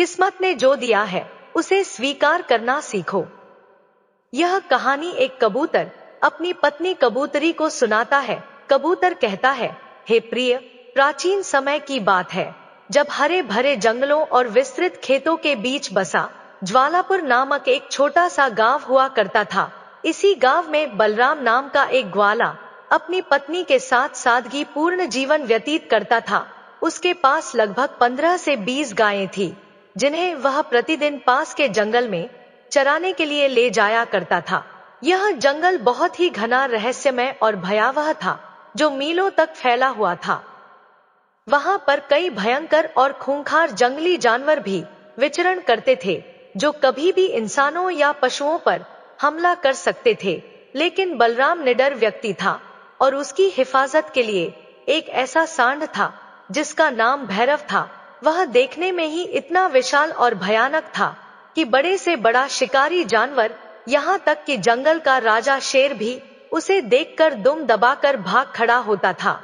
किस्मत ने जो दिया है उसे स्वीकार करना सीखो। यह कहानी एक कबूतर अपनी पत्नी कबूतरी को सुनाता है। कबूतर कहता है, हे प्रिय, प्राचीन समय की बात है जब हरे भरे जंगलों और विस्तृत खेतों के बीच बसा ज्वालापुर नामक एक छोटा सा गांव हुआ करता था। इसी गांव में बलराम नाम का एक ग्वाला अपनी पत्नी के साथ सादगी पूर्ण जीवन व्यतीत करता था। उसके पास लगभग 15 से 20 गायें थी, जिन्हें वह प्रतिदिन पास के जंगल में चराने के लिए ले जाया करता था। यह जंगल बहुत ही घना, रहस्यमय और भयावह था, जो मीलों तक फैला हुआ था। वहां पर कई भयंकर और खूंखार जंगली जानवर भी विचरण करते थे, जो कभी भी इंसानों या पशुओं पर हमला कर सकते थे। लेकिन बलराम निडर व्यक्ति था और उसकी हिफाजत के लिए एक ऐसा सांड था जिसका नाम भैरव था। वह देखने में ही इतना विशाल और भयानक था कि बड़े से बड़ा शिकारी जानवर, यहाँ तक कि जंगल का राजा शेर भी उसे देखकर दुम दबाकर भाग खड़ा होता था।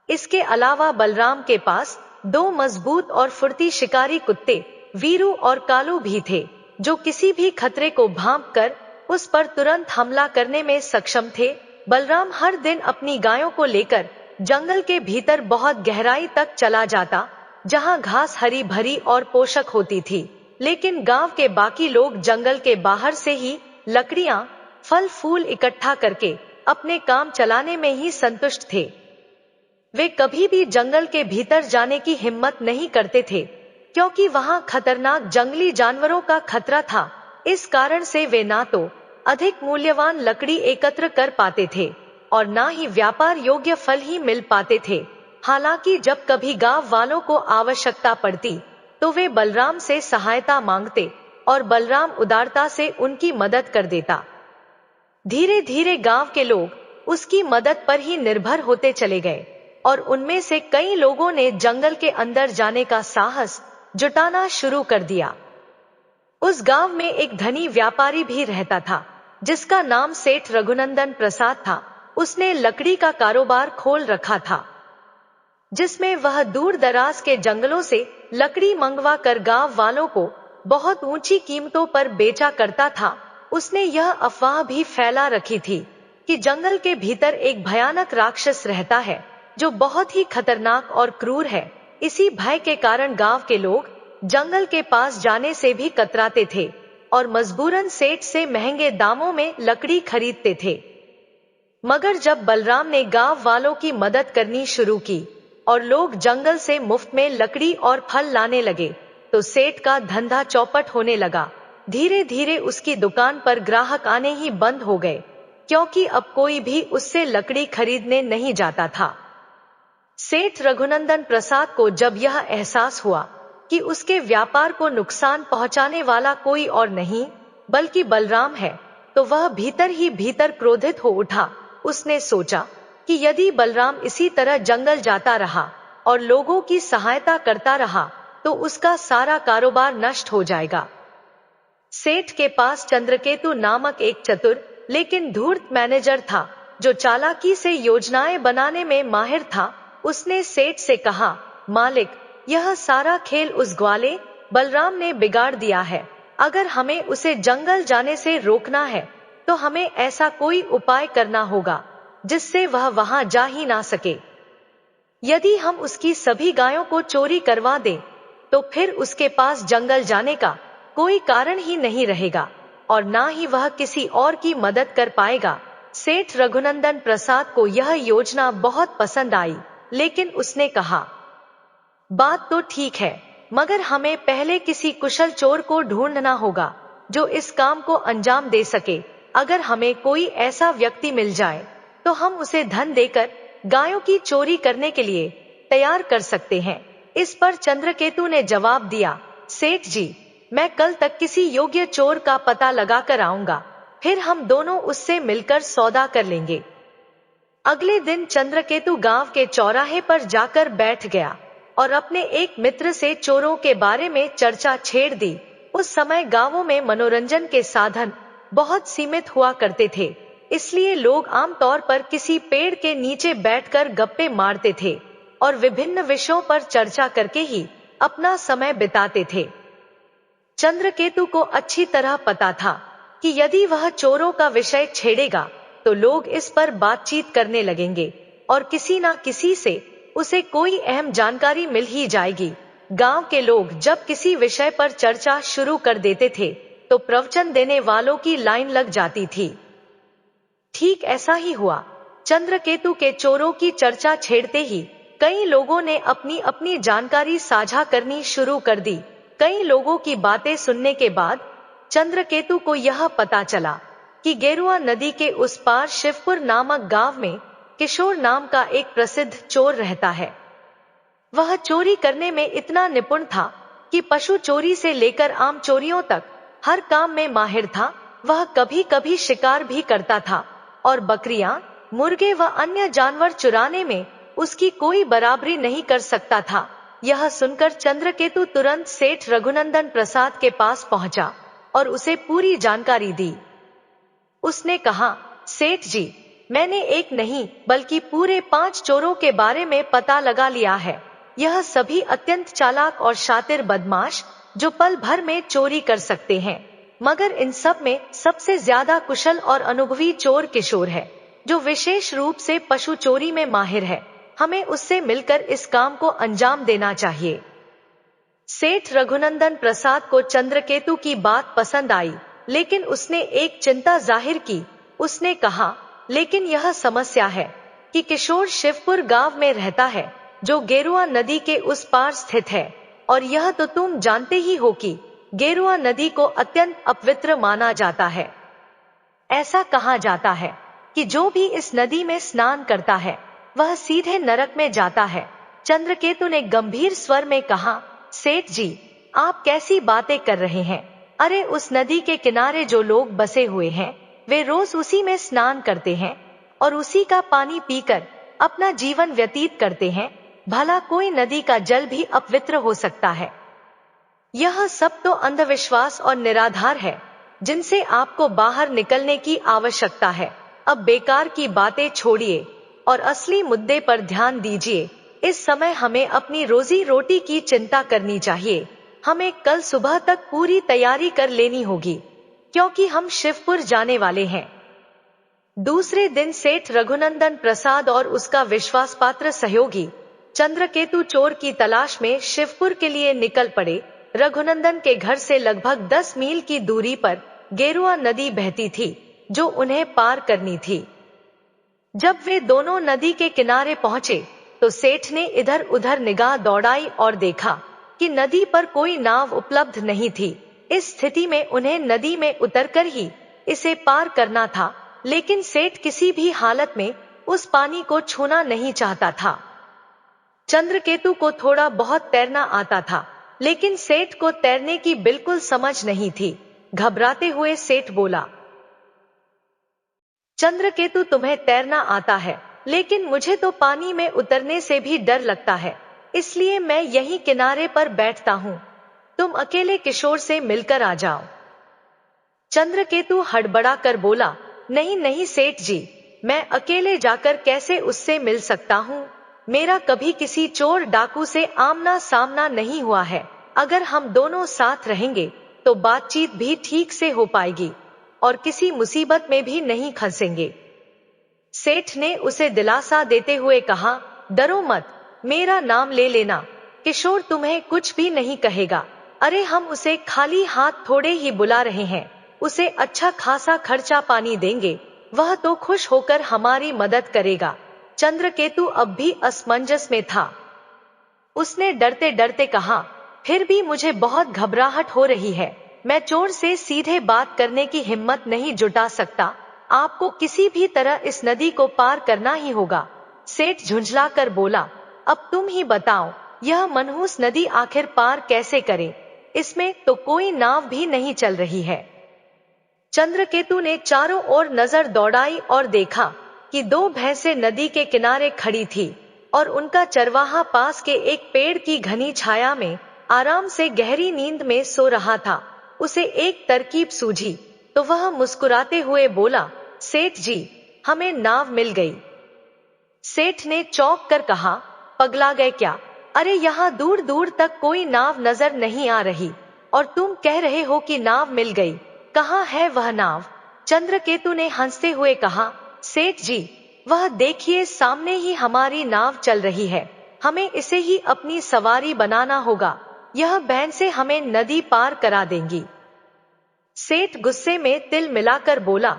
इसके अलावा बलराम के पास 2 मजबूत और फुर्ती शिकारी कुत्ते वीरू और कालू भी थे, जो किसी भी खतरे को भांपकर उस पर तुरंत हमला करने में सक्षम थे। बलराम हर दिन अपनी गायों को लेकर जंगल के भीतर बहुत गहराई तक चला जाता, जहां घास हरी भरी और पोषक होती थी। लेकिन गांव के बाकी लोग जंगल के बाहर से ही लकड़ियां, फल फूल इकट्ठा करके अपने काम चलाने में ही संतुष्ट थे। वे कभी भी जंगल के भीतर जाने की हिम्मत नहीं करते थे, क्योंकि वहां खतरनाक जंगली जानवरों का खतरा था। इस कारण से वे ना तो अधिक मूल्यवान लकड़ी एकत्र कर पाते थे और ना ही व्यापार योग्य फल ही मिल पाते थे। हालांकि जब कभी गांव वालों को आवश्यकता पड़ती तो वे बलराम से सहायता मांगते और बलराम उदारता से उनकी मदद कर देता। धीरे धीरे गांव के लोग उसकी मदद पर ही निर्भर होते चले गए और उनमें से कई लोगों ने जंगल के अंदर जाने का साहस जुटाना शुरू कर दिया। उस गांव में एक धनी व्यापारी भी रहता था, जिसका नाम सेठ रघुनंदन प्रसाद था। उसने लकड़ी का कारोबार खोल रखा था, जिसमें वह दूर दराज के जंगलों से लकड़ी मंगवा कर गांव वालों को बहुत ऊंची कीमतों पर बेचा करता था। उसने यह अफवाह भी फैला रखी थी कि जंगल के भीतर एक भयानक राक्षस रहता है, जो बहुत ही खतरनाक और क्रूर है। इसी भय के कारण गांव के लोग जंगल के पास जाने से भी कतराते थे और मजबूरन सेठ से महंगे दामों में लकड़ी खरीदते थे। मगर जब बलराम ने गांव वालों की मदद करनी शुरू की और लोग जंगल से मुफ्त में लकड़ी और फल लाने लगे, तो सेठ का धंधा चौपट होने लगा। धीरे धीरे उसकी दुकान पर ग्राहक आने ही बंद हो गए, क्योंकि अब कोई भी उससे लकड़ी खरीदने नहीं जाता था। सेठ रघुनंदन प्रसाद को जब यह एहसास हुआ कि उसके व्यापार को नुकसान पहुंचाने वाला कोई और नहीं बल्कि बलराम है, तो वह भीतर ही भीतर क्रोधित हो उठा। उसने सोचा कि यदि बलराम इसी तरह जंगल जाता रहा और लोगों की सहायता करता रहा तो उसका सारा कारोबार नष्ट हो जाएगा। सेठ के पास चंद्रकेतु नामक एक चतुर लेकिन धूर्त मैनेजर था, जो चालाकी से योजनाएं बनाने में माहिर था। उसने सेठ से कहा, मालिक, यह सारा खेल उस ग्वाले बलराम ने बिगाड़ दिया है। अगर हमें उसे जंगल जाने से रोकना है तो हमें ऐसा कोई उपाय करना होगा जिससे वह वहां जा ही ना सके। यदि हम उसकी सभी गायों को चोरी करवा दें तो फिर उसके पास जंगल जाने का कोई कारण ही नहीं रहेगा और ना ही वह किसी और की मदद कर पाएगा। सेठ रघुनंदन प्रसाद को यह योजना बहुत पसंद आई, लेकिन उसने कहा, बात तो ठीक है, मगर हमें पहले किसी कुशल चोर को ढूंढना होगा जो इस काम को अंजाम दे सके। अगर हमें कोई ऐसा व्यक्ति मिल जाए तो हम उसे धन देकर गायों की चोरी करने के लिए तैयार कर सकते हैं। इस पर चंद्रकेतु ने जवाब दिया, सेठ जी, मैं कल तक किसी योग्य चोर का पता लगाकर आऊंगा, फिर हम दोनों उससे मिलकर सौदा कर लेंगे। अगले दिन चंद्रकेतु गांव के चौराहे पर जाकर बैठ गया और अपने एक मित्र से चोरों के बारे में चर्चा छेड़ दी। उस समय गांवों में मनोरंजन के साधन बहुत सीमित हुआ करते थे, इसलिए लोग आमतौर पर किसी पेड़ के नीचे बैठकर गप्पे मारते थे और विभिन्न विषयों पर चर्चा करके ही अपना समय बिताते थे। चंद्रकेतु को अच्छी तरह पता था कि यदि वह चोरों का विषय छेड़ेगा तो लोग इस पर बातचीत करने लगेंगे और किसी ना किसी से उसे कोई अहम जानकारी मिल ही जाएगी। गांव के लोग जब किसी विषय पर चर्चा शुरू कर देते थे तो प्रवचन देने वालों की लाइन लग जाती थी। ठीक ऐसा ही हुआ। चंद्रकेतु के चोरों की चर्चा छेड़ते ही कई लोगों ने अपनी अपनी जानकारी साझा करनी शुरू कर दी। कई लोगों की बातें सुनने के बाद चंद्रकेतु को यह पता चला कि गेरुआ नदी के उस पार शिवपुर नामक गांव में किशोर नाम का एक प्रसिद्ध चोर रहता है। वह चोरी करने में इतना निपुण था कि पशु चोरी से लेकर आम चोरियों तक हर काम में माहिर था। वह कभी कभी शिकार भी करता था और बकरियां, मुर्गे व अन्य जानवर चुराने में उसकी कोई बराबरी नहीं कर सकता था। यह सुनकर चंद्रकेतु तुरंत सेठ रघुनंदन प्रसाद के पास पहुंचा और उसे पूरी जानकारी दी। उसने कहा, सेठ जी, मैंने एक नहीं बल्कि पूरे 5 चोरों के बारे में पता लगा लिया है। यह सभी अत्यंत चालाक और शातिर बदमाश जो पल भर में चोरी कर सकते हैं, मगर इन सब में सबसे ज्यादा कुशल और अनुभवी चोर किशोर है, जो विशेष रूप से पशु चोरी में माहिर है। हमें उससे मिलकर इस काम को अंजाम देना चाहिए। सेठ रघुनंदन प्रसाद को चंद्रकेतु की बात पसंद आई, लेकिन उसने एक चिंता जाहिर की। उसने कहा, लेकिन यह समस्या है कि किशोर शिवपुर गांव में रहता है, जो गेरुआ नदी के उस पार स्थित है, और यह तो तुम जानते ही हो कि गेरुआ नदी को अत्यंत अपवित्र माना जाता है। ऐसा कहा जाता है कि जो भी इस नदी में स्नान करता है वह सीधे नरक में जाता है। चंद्रकेतु ने गंभीर स्वर में कहा, सेठ जी, आप कैसी बातें कर रहे हैं? अरे उस नदी के किनारे जो लोग बसे हुए हैं वे रोज उसी में स्नान करते हैं और उसी का पानी पीकर अपना जीवन व्यतीत करते हैं। भला कोई नदी का जल भी अपवित्र हो सकता है? यह सब तो अंधविश्वास और निराधार है, जिनसे आपको बाहर निकलने की आवश्यकता है। अब बेकार की बातें छोड़िए और असली मुद्दे पर ध्यान दीजिए। इस समय हमें अपनी रोजी रोटी की चिंता करनी चाहिए। हमें कल सुबह तक पूरी तैयारी कर लेनी होगी, क्योंकि हम शिवपुर जाने वाले हैं। दूसरे दिन सेठ रघुनंदन प्रसाद और उसका विश्वासपात्र सहयोगी चंद्रकेतु चोर की तलाश में शिवपुर के लिए निकल पड़े। रघुनंदन के घर से लगभग 10 मील की दूरी पर गेरुआ नदी बहती थी, जो उन्हें पार करनी थी। जब वे दोनों नदी के किनारे पहुंचे तो सेठ ने इधर उधर निगाह दौड़ाई और देखा कि नदी पर कोई नाव उपलब्ध नहीं थी। इस स्थिति में उन्हें नदी में उतरकर ही इसे पार करना था, लेकिन सेठ किसी भी हालत में उस पानी को छूना नहीं चाहता था। चंद्रकेतु को थोड़ा बहुत तैरना आता था, लेकिन सेठ को तैरने की बिल्कुल समझ नहीं थी। घबराते हुए सेठ बोला, चंद्रकेतु, तुम्हें तैरना आता है, लेकिन मुझे तो पानी में उतरने से भी डर लगता है, इसलिए मैं यहीं किनारे पर बैठता हूँ। तुम अकेले किशोर से मिलकर आ जाओ। चंद्रकेतु हड़बड़ा कर बोला, नहीं नहीं सेठ जी, मैं अकेले जाकर कैसे उससे मिल सकता हूँ? मेरा कभी किसी चोर डाकू से आमना सामना नहीं हुआ है। अगर हम दोनों साथ रहेंगे तो बातचीत भी ठीक से हो पाएगी और किसी मुसीबत में भी नहीं फंसेंगे। सेठ ने उसे दिलासा देते हुए कहा, डरो मत, मेरा नाम ले लेना, किशोर तुम्हें कुछ भी नहीं कहेगा। अरे हम उसे खाली हाथ थोड़े ही बुला रहे हैं, उसे अच्छा खासा खर्चा पानी देंगे, वह तो खुश होकर हमारी मदद करेगा। चंद्रकेतु अब भी असमंजस में था। उसने डरते डरते कहा, फिर भी मुझे बहुत घबराहट हो रही है, मैं चोर से सीधे बात करने की हिम्मत नहीं जुटा सकता। आपको किसी भी तरह इस नदी को पार करना ही होगा। सेठ झुंझलाकर बोला, अब तुम ही बताओ, यह मनहूस नदी आखिर पार कैसे करे? इसमें तो कोई नाव भी नहीं चल रही है। चंद्रकेतु ने चारों ओर नजर दौड़ाई और देखा कि 2 भैंसें नदी के किनारे खड़ी थी और उनका चरवाहा पास के एक पेड़ की घनी छाया में आराम से गहरी नींद में सो रहा था। उसे एक तरकीब सूझी तो वह मुस्कुराते हुए बोला, सेठ जी, हमें नाव मिल गई। सेठ ने चौंक कर कहा, पगला गए क्या? अरे यहाँ दूर दूर तक कोई नाव नजर नहीं आ रही। और तुम कह रहे हो कि नाव मिल गई, कहाँ है वह नाव? चंद्रकेतु ने हंसते हुए कहा, सेठ जी, वह देखिए सामने ही हमारी नाव चल रही है, हमें इसे ही अपनी सवारी बनाना होगा, यह बहन से हमें नदी पार करा देंगी। सेठ गुस्से में तिल मिलाकर बोला,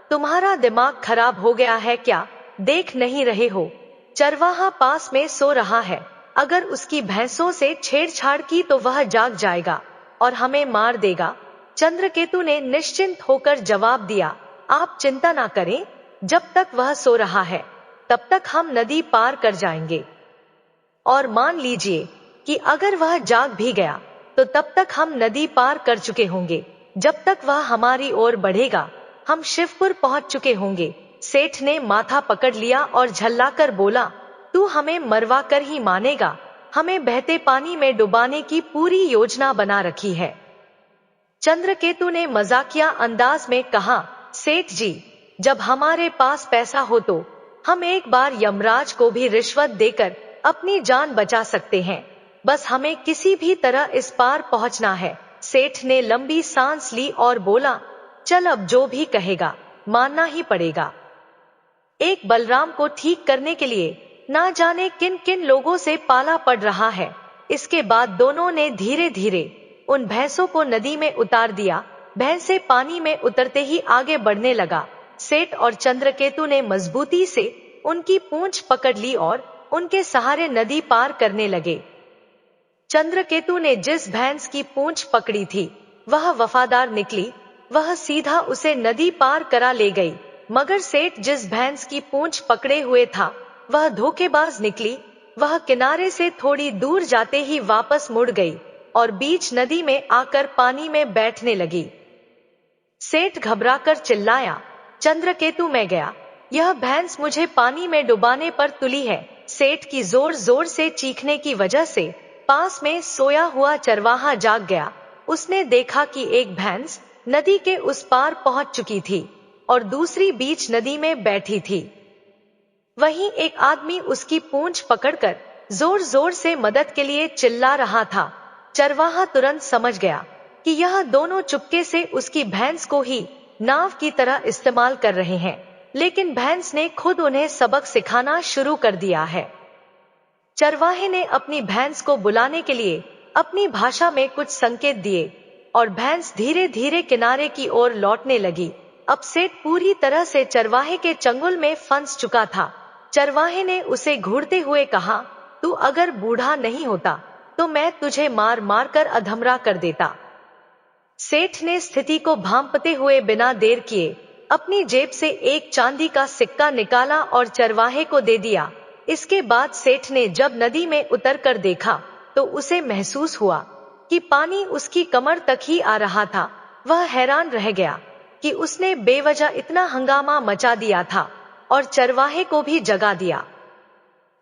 तुम्हारा दिमाग खराब हो गया है क्या? देख नहीं रहे हो चरवाहा पास में सो रहा है, अगर उसकी भैंसों से छेड़छाड़ की तो वह जाग जाएगा और हमें मार देगा। चंद्रकेतु ने निश्चिंत होकर जवाब दिया, आप चिंता ना करें, जब तक वह सो रहा है तब तक हम नदी पार कर जाएंगे, और मान लीजिए कि अगर वह जाग भी गया तो तब तक हम नदी पार कर चुके होंगे, जब तक वह हमारी ओर बढ़ेगा हम शिवपुर पहुंच चुके होंगे। सेठ ने माथा पकड़ लिया और झल्लाकर बोला, तू हमें मरवा कर ही मानेगा, हमें बहते पानी में डुबाने की पूरी योजना बना रखी है। चंद्रकेतु ने मजाकिया अंदाज में कहा, सेठ जी, जब हमारे पास पैसा हो तो हम एक बार यमराज को भी रिश्वत देकर अपनी जान बचा सकते हैं, बस हमें किसी भी तरह इस पार पहुंचना है। सेठ ने लंबी सांस ली और बोला, चल अब जो भी कहेगा मानना ही पड़ेगा। एक बलराम को ठीक करने के लिए ना जाने किन किन लोगों से पाला पड़ रहा है। इसके बाद दोनों ने धीरे धीरे उन भैंसों को नदी में उतार दिया। भैंसे पानी में उतरते ही आगे बढ़ने लगा। सेठ और चंद्रकेतु ने मजबूती से उनकी पूंछ पकड़ ली और उनके सहारे नदी पार करने लगे। चंद्रकेतु ने जिस भैंस की पूंछ पकड़ी थी वह वफादार निकली, वह सीधा उसे नदी पार करा ले गई, मगर सेठ जिस भैंस की पूंछ पकड़े हुए था वह धोखेबाज निकली, वह किनारे से थोड़ी दूर जाते ही वापस मुड़ गई और बीच नदी में आकर पानी में बैठने लगी। सेठ घबराकर चिल्लाया, चंद्रकेतु मैं गया, यह भैंस मुझे पानी में डुबाने पर तुली है। सेठ की जोर जोर से चीखने की वजह से पास में सोया हुआ चरवाहा जाग गया। उसने देखा कि एक भैंस नदी के उस पार पहुंच चुकी थी और दूसरी बीच नदी में बैठी थी। वहीं एक आदमी उसकी पूंछ पकड़कर जोर जोर से मदद के लिए चिल्ला रहा था। चरवाहा तुरंत समझ गया कि यह दोनों चुपके से उसकी भैंस को ही नाव की तरह इस्तेमाल कर रहे हैं, लेकिन भैंस ने खुद उन्हें सबक सिखाना शुरू कर दिया है। चरवाहे ने अपनी भैंस को बुलाने के लिए अपनी भाषा में कुछ संकेत दिए और भैंस धीरे धीरे किनारे की ओर लौटने लगी। अब सेठ पूरी तरह से चरवाहे के चंगुल में फंस चुका था। चरवाहे ने उसे घूरते हुए कहा, तू अगर बूढ़ा नहीं होता तो मैं तुझे मार मार कर अधमरा कर देता। सेठ ने स्थिति को भांपते हुए बिना देर किए अपनी जेब से एक चांदी का सिक्का निकाला और चरवाहे को दे दिया। इसके बाद सेठ ने जब नदी में उतरकर देखा तो उसे महसूस हुआ कि पानी उसकी कमर तक ही आ रहा था। वह हैरान रह गया कि उसने बेवजह इतना हंगामा मचा दिया था और चरवाहे को भी जगा दिया।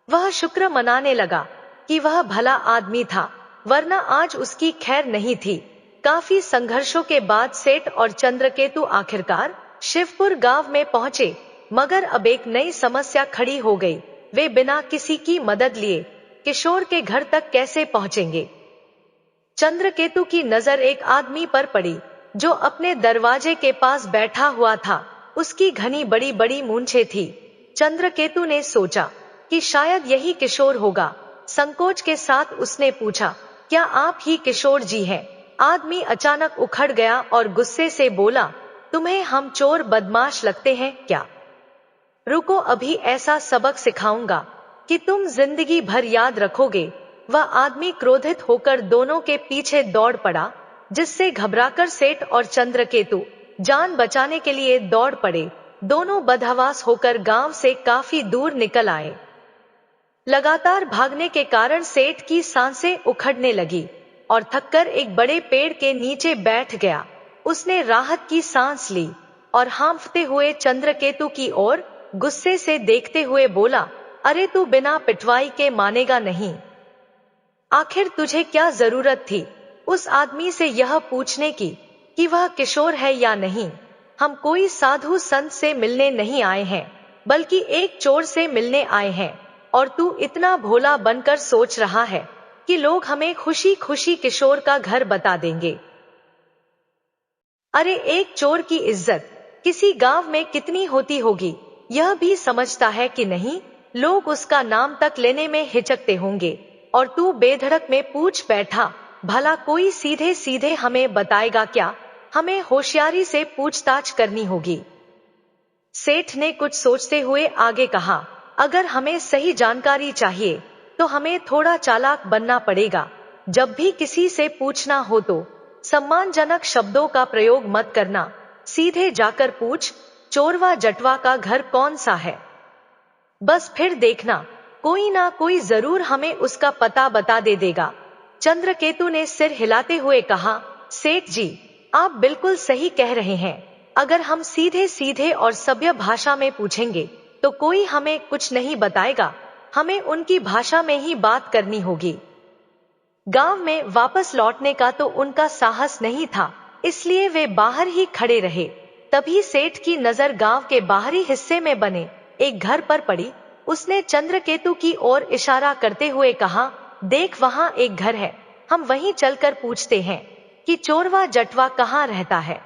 वह शुक्र मनाने लगा कि वह भला आदमी था, वरना आज उसकी खैर नहीं थी। काफी संघर्षों के बाद सेठ और चंद्रकेतु आखिरकार शिवपुर गांव में पहुंचे, मगर अब एक नई समस्या खड़ी हो गई। वे बिना किसी की मदद लिए किशोर के घर तक कैसे पहुंचेंगे? चंद्रकेतु की नजर एक आदमी पर पड़ी जो अपने दरवाजे के पास बैठा हुआ था। उसकी घनी बड़ी बड़ी मूंछें थी। चंद्रकेतु ने सोचा कि शायद यही किशोर होगा। संकोच के साथ उसने पूछा, क्या आप ही किशोर जी हैं? आदमी अचानक उखड़ गया और गुस्से से बोला, तुम्हें हम चोर बदमाश लगते हैं क्या? रुको, अभी ऐसा सबक सिखाऊंगा कि तुम जिंदगी भर याद रखोगे। वह आदमी क्रोधित होकर दोनों के पीछे दौड़ पड़ा, जिससे घबराकर सेठ और चंद्रकेतु जान बचाने के लिए दौड़ पड़े। दोनों बदहवास होकर गांव से काफी दूर निकल आए। लगातार भागने के कारण सेठ की सांसें उखड़ने लगी और थककर एक बड़े पेड़ के नीचे बैठ गया। उसने राहत की सांस ली और हांफते हुए चंद्रकेतु की ओर गुस्से से देखते हुए बोला, अरे तू बिना पिटवाई के मानेगा नहीं। आखिर तुझे क्या जरूरत थी उस आदमी से यह पूछने की कि वह किशोर है या नहीं? हम कोई साधु संत से मिलने नहीं आए हैं, बल्कि एक चोर से मिलने आए हैं। और तू इतना भोला बनकर सोच रहा है कि लोग हमें खुशी खुशी किशोर का घर बता देंगे। अरे एक चोर की इज्जत किसी गांव में कितनी होती होगी, यह भी समझता है कि नहीं? लोग उसका नाम तक लेने में हिचकते होंगे, और तू बेधड़क में पूछ बैठा, भला कोई सीधे सीधे हमें बताएगा क्या? हमें होशियारी से पूछताछ करनी होगी। सेठ ने कुछ सोचते हुए आगे कहा, अगर हमें सही जानकारी चाहिए तो हमें थोड़ा चालाक बनना पड़ेगा। जब भी किसी से पूछना हो तो सम्मानजनक शब्दों का प्रयोग मत करना, सीधे जाकर पूछ, चोरवा जटवा का घर कौन सा है? बस फिर देखना, कोई ना कोई जरूर हमें उसका पता बता दे देगा। चंद्रकेतु ने सिर हिलाते हुए कहा, सेठ जी, आप बिल्कुल सही कह रहे हैं। अगर हम सीधे सीधे और सभ्य भाषा में पूछेंगे तो कोई हमें कुछ नहीं बताएगा, हमें उनकी भाषा में ही बात करनी होगी। गांव में वापस लौटने का तो उनका साहस नहीं था, इसलिए वे बाहर ही खड़े रहे। तभी सेठ की नजर गांव के बाहरी हिस्से में बने एक घर पर पड़ी। उसने चंद्रकेतु की ओर इशारा करते हुए कहा, देख वहां एक घर है, हम वहीं चलकर पूछते हैं कि चोरवा जटवा कहाँ रहता है।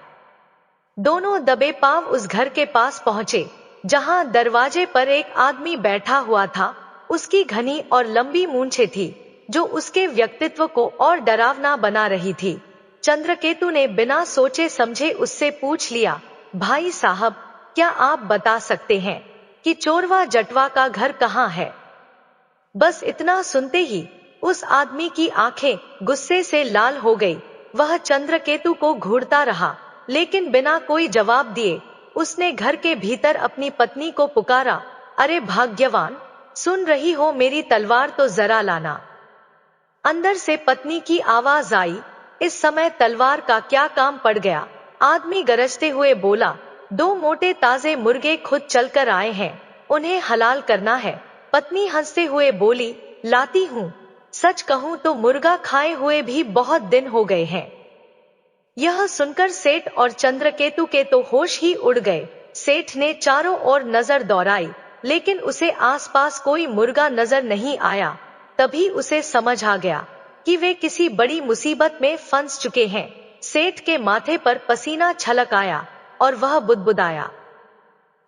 दोनों दबे पांव उस घर के पास पहुंचे, जहां दरवाजे पर एक आदमी बैठा हुआ था। उसकी घनी और लंबी मूंछें थी, जो उसके व्यक्तित्व को और डरावना बना रही थी। चंद्रकेतु ने बिना सोचे समझे उससे पूछ लिया, भाई साहब, क्या आप बता सकते हैं कि चोरवा जटवा का घर कहाँ है? बस इतना सुनते ही उस आदमी की आंखें गुस्से से लाल हो गई। वह चंद्रकेतु को घूरता रहा, लेकिन बिना कोई जवाब दिए उसने घर के भीतर अपनी पत्नी को पुकारा, अरे भाग्यवान, सुन रही हो मेरी तलवार तो जरा लाना। अंदर से पत्नी की आवाज आई। इस समय तलवार का क्या काम पड़ गया? आदमी गरजते हुए बोला, दो मोटे ताजे मुर्गे खुद चलकर आए हैं, उन्हें हलाल करना है। पत्नी हंसते हुए बोली, लाती हूँ। सच कहूं तो मुर्गा खाए हुए भी बहुत दिन हो गए हैं। यह सुनकर सेठ और चंद्रकेतु के तो होश ही उड़ गए। सेठ ने चारों ओर नजर दौड़ाई, लेकिन उसे आसपास कोई मुर्गा नजर नहीं आया। तभी उसे समझ आ गया कि वे किसी बड़ी मुसीबत में फंस चुके हैं। सेठ के माथे पर पसीना छलक आया और वह बुदबुदाया,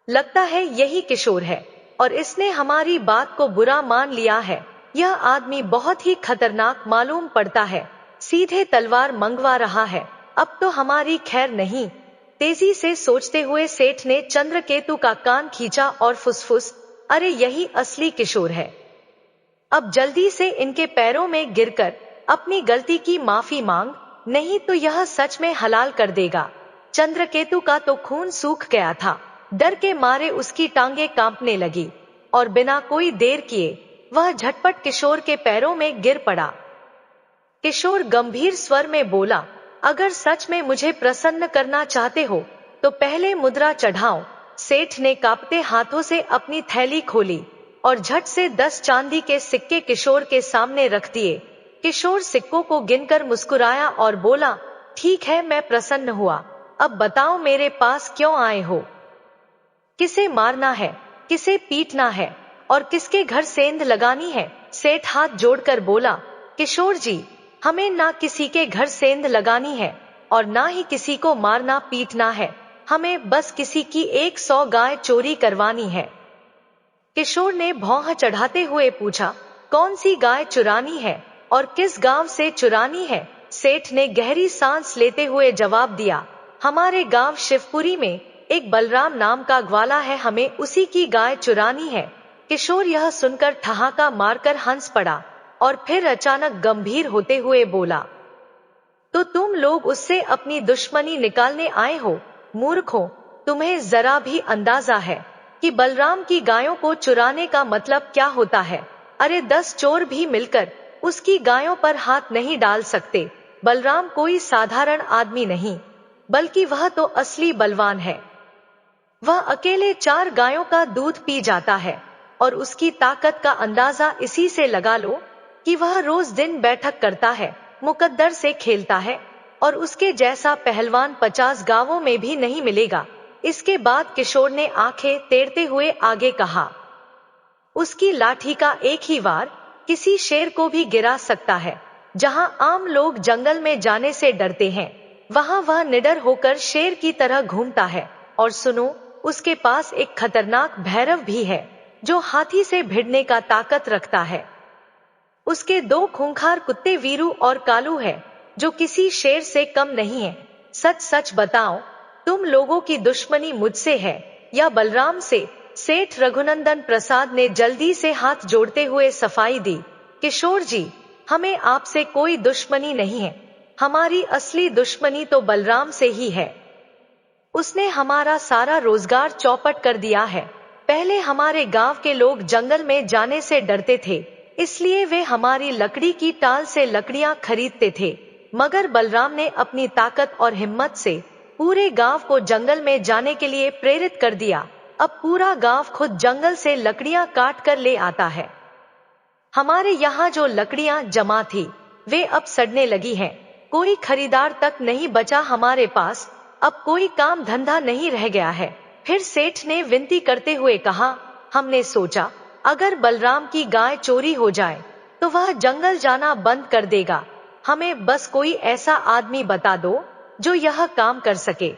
लगता है यही किशोर है, और इसने हमारी बात को बुरा मान लिया है। यह आदमी बहुत ही खतरनाक मालूम पड़ता है, सीधे तलवार मंगवा रहा है। अब तो हमारी खैर नहीं। तेजी से सोचते हुए सेठ ने चंद्रकेतु का कान खींचा और फुसफुस, अरे यही असली किशोर है। अब जल्दी से इनके पैरों में गिरकर अपनी गलती की माफी मांग, नहीं तो यह सच में हलाल कर देगा। चंद्रकेतु का तो खून सूख गया था। डर के मारे उसकी टांगें कांपने लगी, और बिना कोई देर किए वह झटपट किशोर के पैरों में गिर पड़ा। किशोर गंभीर स्वर में बोला, अगर सच में मुझे प्रसन्न करना चाहते हो तो पहले मुद्रा चढ़ाओ। सेठ ने कांपते हाथों से अपनी थैली खोली और झट से 10 चांदी के सिक्के किशोर के सामने रख दिए। किशोर सिक्कों को गिनकर मुस्कुराया और बोला, ठीक है, मैं प्रसन्न हुआ। अब बताओ मेरे पास क्यों आए हो? किसे मारना है, किसे पीटना है, और किसके घर सेंध लगानी है? सेठ हाथ जोड़कर बोला, किशोर जी, हमें ना किसी के घर सेंध लगानी है और ना ही किसी को मारना पीटना है। हमें बस किसी की 100 गाय चोरी करवानी है। किशोर ने भौं चढ़ाते हुए पूछा, कौन सी गाय चुरानी है और किस गांव से चुरानी है? सेठ ने गहरी सांस लेते हुए जवाब दिया, हमारे गांव शिवपुरी में एक बलराम नाम का ग्वाला है, हमें उसी की गाय चुरानी है। किशोर यह सुनकर ठहाका मारकर हंस पड़ा और फिर अचानक गंभीर होते हुए बोला, तो तुम लोग उससे अपनी दुश्मनी निकालने आए हो? मूर्खों, तुम्हें जरा भी अंदाजा है कि बलराम की गायों को चुराने का मतलब क्या होता है? अरे 10 चोर भी मिलकर उसकी गायों पर हाथ नहीं डाल सकते। बलराम कोई साधारण आदमी नहीं, बल्कि वह तो असली बलवान है। वह अकेले 4 गायों का दूध पी जाता है, और उसकी ताकत का अंदाजा इसी से लगा लो कि वह रोज दिन बैठक करता है, मुकद्दर से खेलता है, और उसके जैसा पहलवान 50 गांवों में भी नहीं मिलेगा। इसके बाद किशोर ने आंखें तेरते हुए आगे कहा, उसकी लाठी का एक ही वार किसी शेर को भी गिरा सकता है। जहां आम लोग जंगल में जाने से डरते हैं, वहां वह निडर होकर शेर की तरह घूमता है। और सुनो, उसके पास एक खतरनाक भैरव भी है, जो हाथी से भिड़ने का ताकत रखता है। उसके 2 खूंखार कुत्ते वीरू और कालू है, जो किसी शेर से कम नहीं है। सच सच बताओ, तुम लोगों की दुश्मनी मुझसे है या बलराम से? सेठ रघुनंदन प्रसाद ने जल्दी से हाथ जोड़ते हुए सफाई दी। किशोर जी, हमें आपसे कोई दुश्मनी नहीं है। हमारी असली दुश्मनी तो बलराम से ही है। उसने हमारा सारा रोजगार चौपट कर दिया है। पहले हमारे गांव के लोग जंगल में जाने से डरते थे, इसलिए वे हमारी लकड़ी की टाल से लकड़ियां खरीदते थे। मगर बलराम ने अपनी ताकत और हिम्मत से पूरे गांव को जंगल में जाने के लिए प्रेरित कर दिया। अब पूरा गांव खुद जंगल से लकड़ियां काट कर ले आता है। हमारे यहाँ जो लकड़ियां जमा थी, वे अब सड़ने लगी हैं। कोई खरीदार तक नहीं बचा हमारे पास। अब कोई काम धंधा नहीं रह गया है। फिर सेठ ने विनती करते हुए कहा, हमने सोचा अगर बलराम की गाय चोरी हो जाए तो वह जंगल जाना बंद कर देगा। हमें बस कोई ऐसा आदमी बता दो जो यह काम कर सके।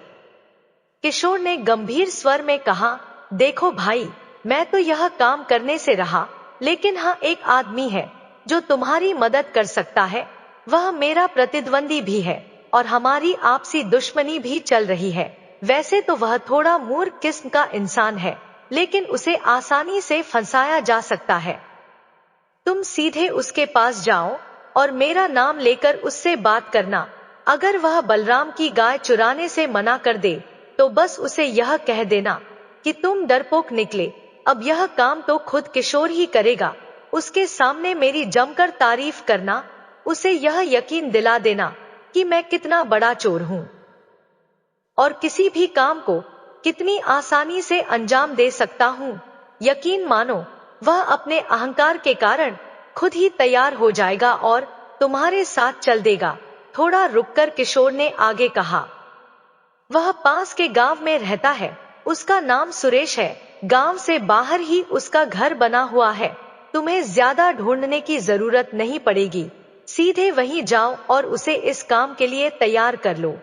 किशोर ने गंभीर स्वर में कहा, देखो भाई, मैं तो यह काम करने से रहा, लेकिन हाँ, एक आदमी है जो तुम्हारी मदद कर सकता है। वह मेरा प्रतिद्वंदी भी है और हमारी आपसी दुश्मनी भी चल रही है। वैसे तो वह थोड़ा मूर्ख किस्म का इंसान है, लेकिन उसे आसानी से फंसाया जा सकता है। तुम सीधे उसके पास जाओ और मेरा नाम लेकर उससे बात करना। अगर वह बलराम की गाय चुराने से मना कर दे तो बस उसे यह कह देना कि तुम डरपोक निकले। अब यह काम तो खुद किशोर ही करेगा। उसके सामने मेरी जमकर तारीफ करना, उसे यह यकीन दिला देना कि मैं कितना बड़ा चोर हूं और किसी भी काम को कितनी आसानी से अंजाम दे सकता हूं। यकीन मानो, वह अपने अहंकार के कारण खुद ही तैयार हो जाएगा और तुम्हारे साथ चल देगा। थोड़ा रुककर किशोर ने आगे कहा, वह पास के गांव में रहता है। उसका नाम सुरेश है। गांव से बाहर ही उसका घर बना हुआ है। तुम्हें ज्यादा ढूंढने की जरूरत नहीं पड़ेगी। सीधे वहीं जाओ और उसे इस काम के लिए तैयार कर लो।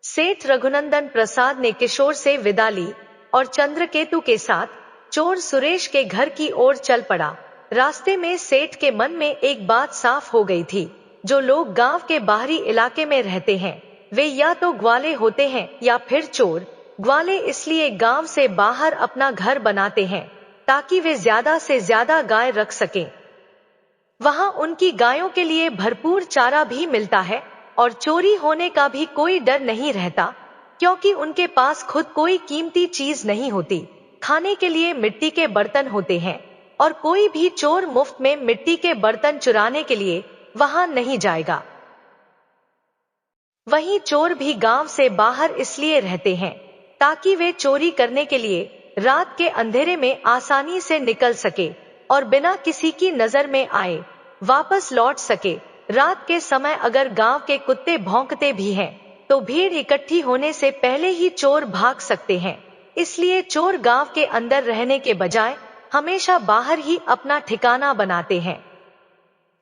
सेठ रघुनंदन प्रसाद ने किशोर से विदा ली और चंद्रकेतु के साथ चोर सुरेश के घर की ओर चल पड़ा। रास्ते में सेठ के मन में एक बात साफ हो गई थी, जो लोग गांव के बाहरी इलाके में रहते हैं, वे या तो ग्वाले होते हैं या फिर चोर। ग्वाले इसलिए गांव से बाहर अपना घर बनाते हैं ताकि वे ज्यादा से ज्यादा गाय रख सकें। वहां उनकी गायों के लिए भरपूर चारा भी मिलता है और चोरी होने का भी कोई डर नहीं रहता, क्योंकि उनके पास खुद कोई कीमती चीज नहीं होती। खाने के लिए मिट्टी के बर्तन होते हैं और कोई भी चोर मुफ्त में मिट्टी के बर्तन चुराने के लिए वहां नहीं जाएगा। वहीं चोर भी गांव से बाहर इसलिए रहते हैं ताकि वे चोरी करने के लिए रात के अंधेरे में आसानी से निकल सके और बिना किसी की नजर में आए वापस लौट सके। रात के समय अगर गांव के कुत्ते भौंकते भी हैं तो भीड़ इकट्ठी होने से पहले ही चोर भाग सकते हैं। इसलिए चोर गांव के अंदर रहने के बजाय हमेशा बाहर ही अपना ठिकाना बनाते हैं।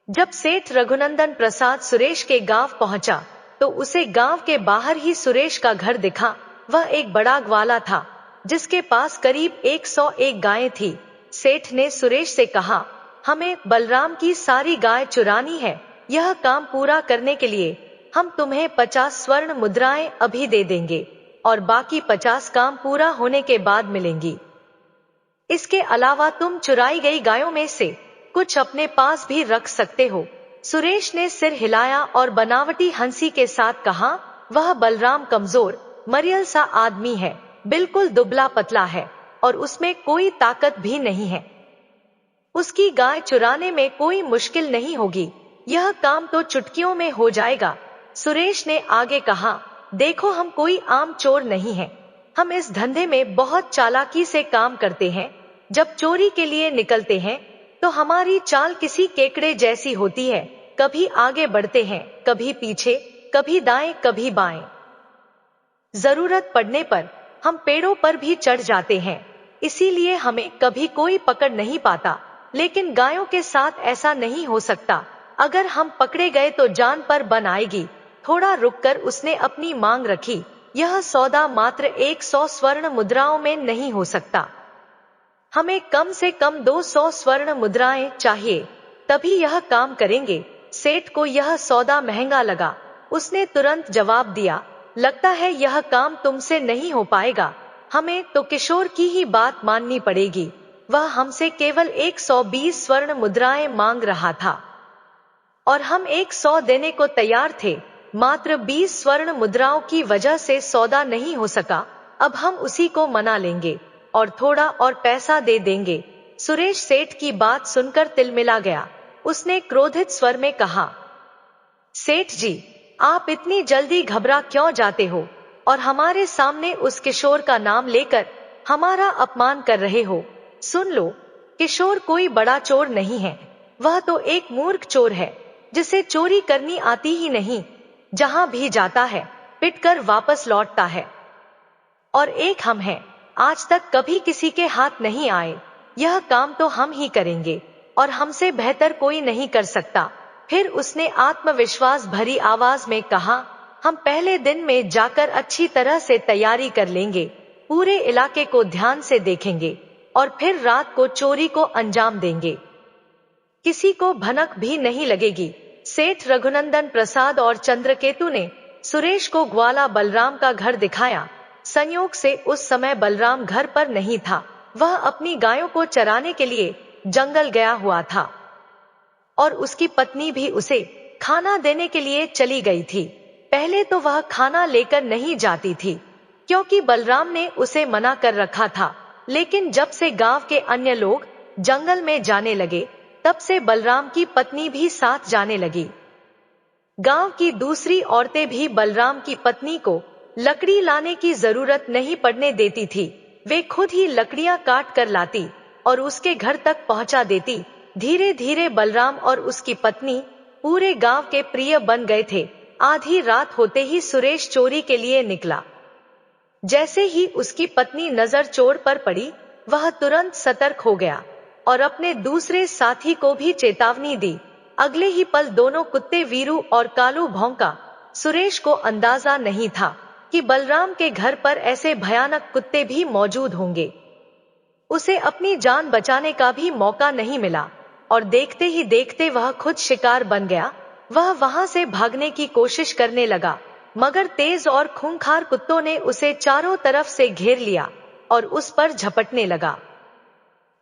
जब सेठ रघुनंदन प्रसाद सुरेश के गांव पहुंचा तो उसे गांव के बाहर ही सुरेश का घर दिखा। वह एक बड़ा ग्वाला था जिसके पास करीब 101 गायें थी। सेठ ने सुरेश से कहा, हमें बलराम की सारी गाय चुरानी है। यह काम पूरा करने के लिए हम तुम्हें 50 स्वर्ण मुद्राएं अभी दे देंगे और बाकी 50 काम पूरा होने के बाद मिलेंगी। इसके अलावा तुम चुराई गई गायों में से कुछ अपने पास भी रख सकते हो। सुरेश ने सिर हिलाया और बनावटी हंसी के साथ कहा, वह बलराम कमजोर मरियल सा आदमी है, बिल्कुल दुबला पतला है और उसमें कोई ताकत भी नहीं है। उसकी गाय चुराने में कोई मुश्किल नहीं होगी। यह काम तो चुटकियों में हो जाएगा। सुरेश ने आगे कहा, देखो, हम कोई आम चोर नहीं हैं। हम इस धंधे में बहुत चालाकी से काम करते हैं। जब चोरी के लिए निकलते हैं तो हमारी चाल किसी केकड़े जैसी होती है। कभी आगे बढ़ते हैं, कभी पीछे, कभी दाएं, कभी बाएं। जरूरत पड़ने पर हम पेड़ों पर भी चढ़ जाते हैं, इसीलिए हमें कभी कोई पकड़ नहीं पाता। लेकिन गायों के साथ ऐसा नहीं हो सकता। अगर हम पकड़े गए तो जान पर बन आएगी। थोड़ा रुककर उसने अपनी मांग रखी। यह सौदा मात्र 100 स्वर्ण मुद्राओं में नहीं हो सकता। हमें कम से कम 200 स्वर्ण मुद्राएं चाहिए, तभी यह काम करेंगे। सेठ को यह सौदा महंगा लगा। उसने तुरंत जवाब दिया, लगता है यह काम तुमसे नहीं हो पाएगा। हमें तो किशोर की ही बात माननी पड़ेगी। वह हमसे केवल 120 स्वर्ण मुद्राएं मांग रहा था और हम 100 देने को तैयार थे। मात्र 20 स्वर्ण मुद्राओं की वजह से सौदा नहीं हो सका। अब हम उसी को मना लेंगे और थोड़ा और पैसा दे देंगे। सुरेश सेठ की बात सुनकर तिलमिला गया। उसने क्रोधित स्वर में कहा, सेठ जी, आप इतनी जल्दी घबरा क्यों जाते हो और हमारे सामने उस किशोर का नाम लेकर हमारा अपमान कर रहे हो? सुन लो, किशोर कोई बड़ा चोर नहीं है। वह तो एक मूर्ख चोर है जिसे चोरी करनी आती ही नहीं। जहां भी जाता है पिटकर वापस लौटता है। और एक हम हैं, आज तक कभी किसी के हाथ नहीं आए। यह काम तो हम ही करेंगे और हमसे बेहतर कोई नहीं कर सकता। फिर उसने आत्मविश्वास भरी आवाज में कहा, हम पहले दिन में जाकर अच्छी तरह से तैयारी कर लेंगे, पूरे इलाके को ध्यान से देखेंगे और फिर रात को चोरी को अंजाम देंगे। किसी को भनक भी नहीं लगेगी। सेठ रघुनंदन प्रसाद और चंद्रकेतु ने सुरेश को ग्वाला बलराम का घर दिखाया। संयोग से उस समय बलराम घर पर नहीं था। वह अपनी गायों को चराने के लिए जंगल गया हुआ था और उसकी पत्नी भी उसे खाना देने के लिए चली गई थी। पहले तो वह खाना लेकर नहीं जाती थी क्योंकि बलराम ने उसे मना कर रखा था, लेकिन जब से गांव के अन्य लोग जंगल में जाने लगे तब से बलराम की पत्नी भी साथ जाने लगी। गांव की दूसरी औरतें भी बलराम की पत्नी को लकड़ी लाने की जरूरत नहीं पड़ने देती थी। वे खुद ही लकड़ियां काट कर लाती और उसके घर तक पहुंचा देती। धीरे धीरे बलराम और उसकी पत्नी पूरे गांव के प्रिय बन गए थे। आधी रात होते ही सुरेश चोरी के लिए निकला। जैसे ही उसकी पत्नी नजर चोर पर पड़ी, वह तुरंत सतर्क हो गया और अपने दूसरे साथी को भी चेतावनी दी। अगले ही पल दोनों कुत्ते वीरू और कालू भौंका। सुरेश को अंदाजा नहीं था कि बलराम के घर पर ऐसे भयानक कुत्ते भी मौजूद होंगे। उसे अपनी जान बचाने का भी मौका नहीं मिला और देखते ही देखते वह खुद शिकार बन गया। वह वहां से भागने की कोशिश करने लगा, मगर तेज और खूंखार कुत्तों ने उसे चारों तरफ से घेर लिया और उस पर झपटने लगा।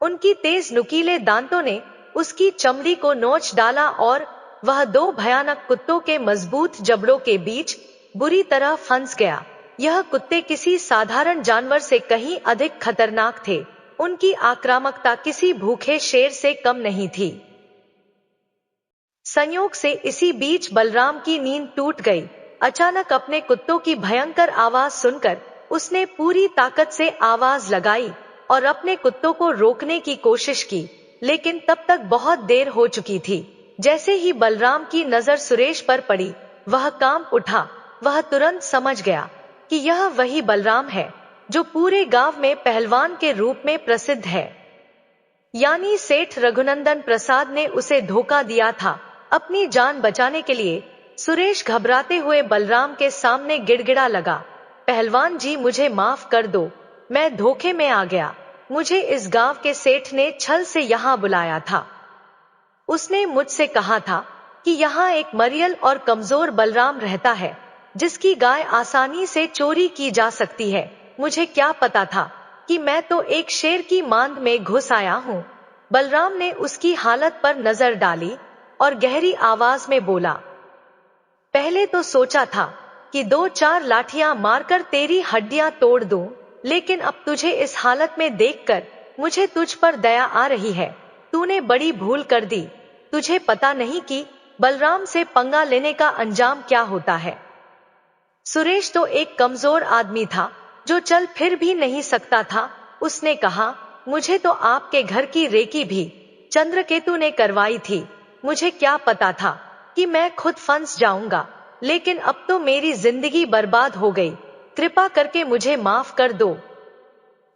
उनकी तेज नुकीले दांतों ने उसकी चमड़ी को नोच डाला और वह दो भयानक कुत्तों के मजबूत जबड़ों के बीच बुरी तरह फंस गया। यह कुत्ते किसी साधारण जानवर से कहीं अधिक खतरनाक थे। उनकी आक्रामकता किसी भूखे शेर से कम नहीं थी। संयोग से इसी बीच बलराम की नींद टूट गई। अचानक अपने कुत्तों की भयंकर आवाज सुनकर उसने पूरी ताकत से आवाज लगाई और अपने कुत्तों को रोकने की कोशिश की, लेकिन तब तक बहुत देर हो चुकी थी। जैसे ही बलराम की नजर सुरेश पर पड़ी, वह कांप उठा। वह तुरंत समझ गया कि यह वही बलराम है जो पूरे गांव में पहलवान के रूप में प्रसिद्ध है। यानी सेठ रघुनंदन प्रसाद ने उसे धोखा दिया था। अपनी जान बचाने के लिए सुरेश घबराते हुए बलराम के सामने गिड़गिड़ा लगा, पहलवान जी, मुझे माफ कर दो, मैं धोखे में आ गया। मुझे इस गांव के सेठ ने छल से यहाँ बुलाया था। उसने मुझसे कहा था कि यहाँ एक मरियल और कमजोर बलराम रहता है जिसकी गाय आसानी से चोरी की जा सकती है। मुझे क्या पता था कि मैं तो एक शेर की मांद में घुस आया हूँ। बलराम ने उसकी हालत पर नजर डाली और गहरी आवाज में बोला, पहले तो सोचा था कि 2-4 लाठियां मारकर तेरी हड्डियां तोड़ दूं, लेकिन अब तुझे इस हालत में देखकर मुझे तुझ पर दया आ रही है। तूने बड़ी भूल कर दी। तुझे पता नहीं कि बलराम से पंगा लेने का अंजाम क्या होता है। सुरेश तो एक कमजोर आदमी था जो चल फिर भी नहीं सकता था। उसने कहा, मुझे तो आपके घर की रेकी भी चंद्रकेतु ने करवाई थी। मुझे क्या पता था कि मैं खुद फंस जाऊंगा, लेकिन अब तो मेरी जिंदगी बर्बाद हो गई। कृपा करके मुझे माफ कर दो।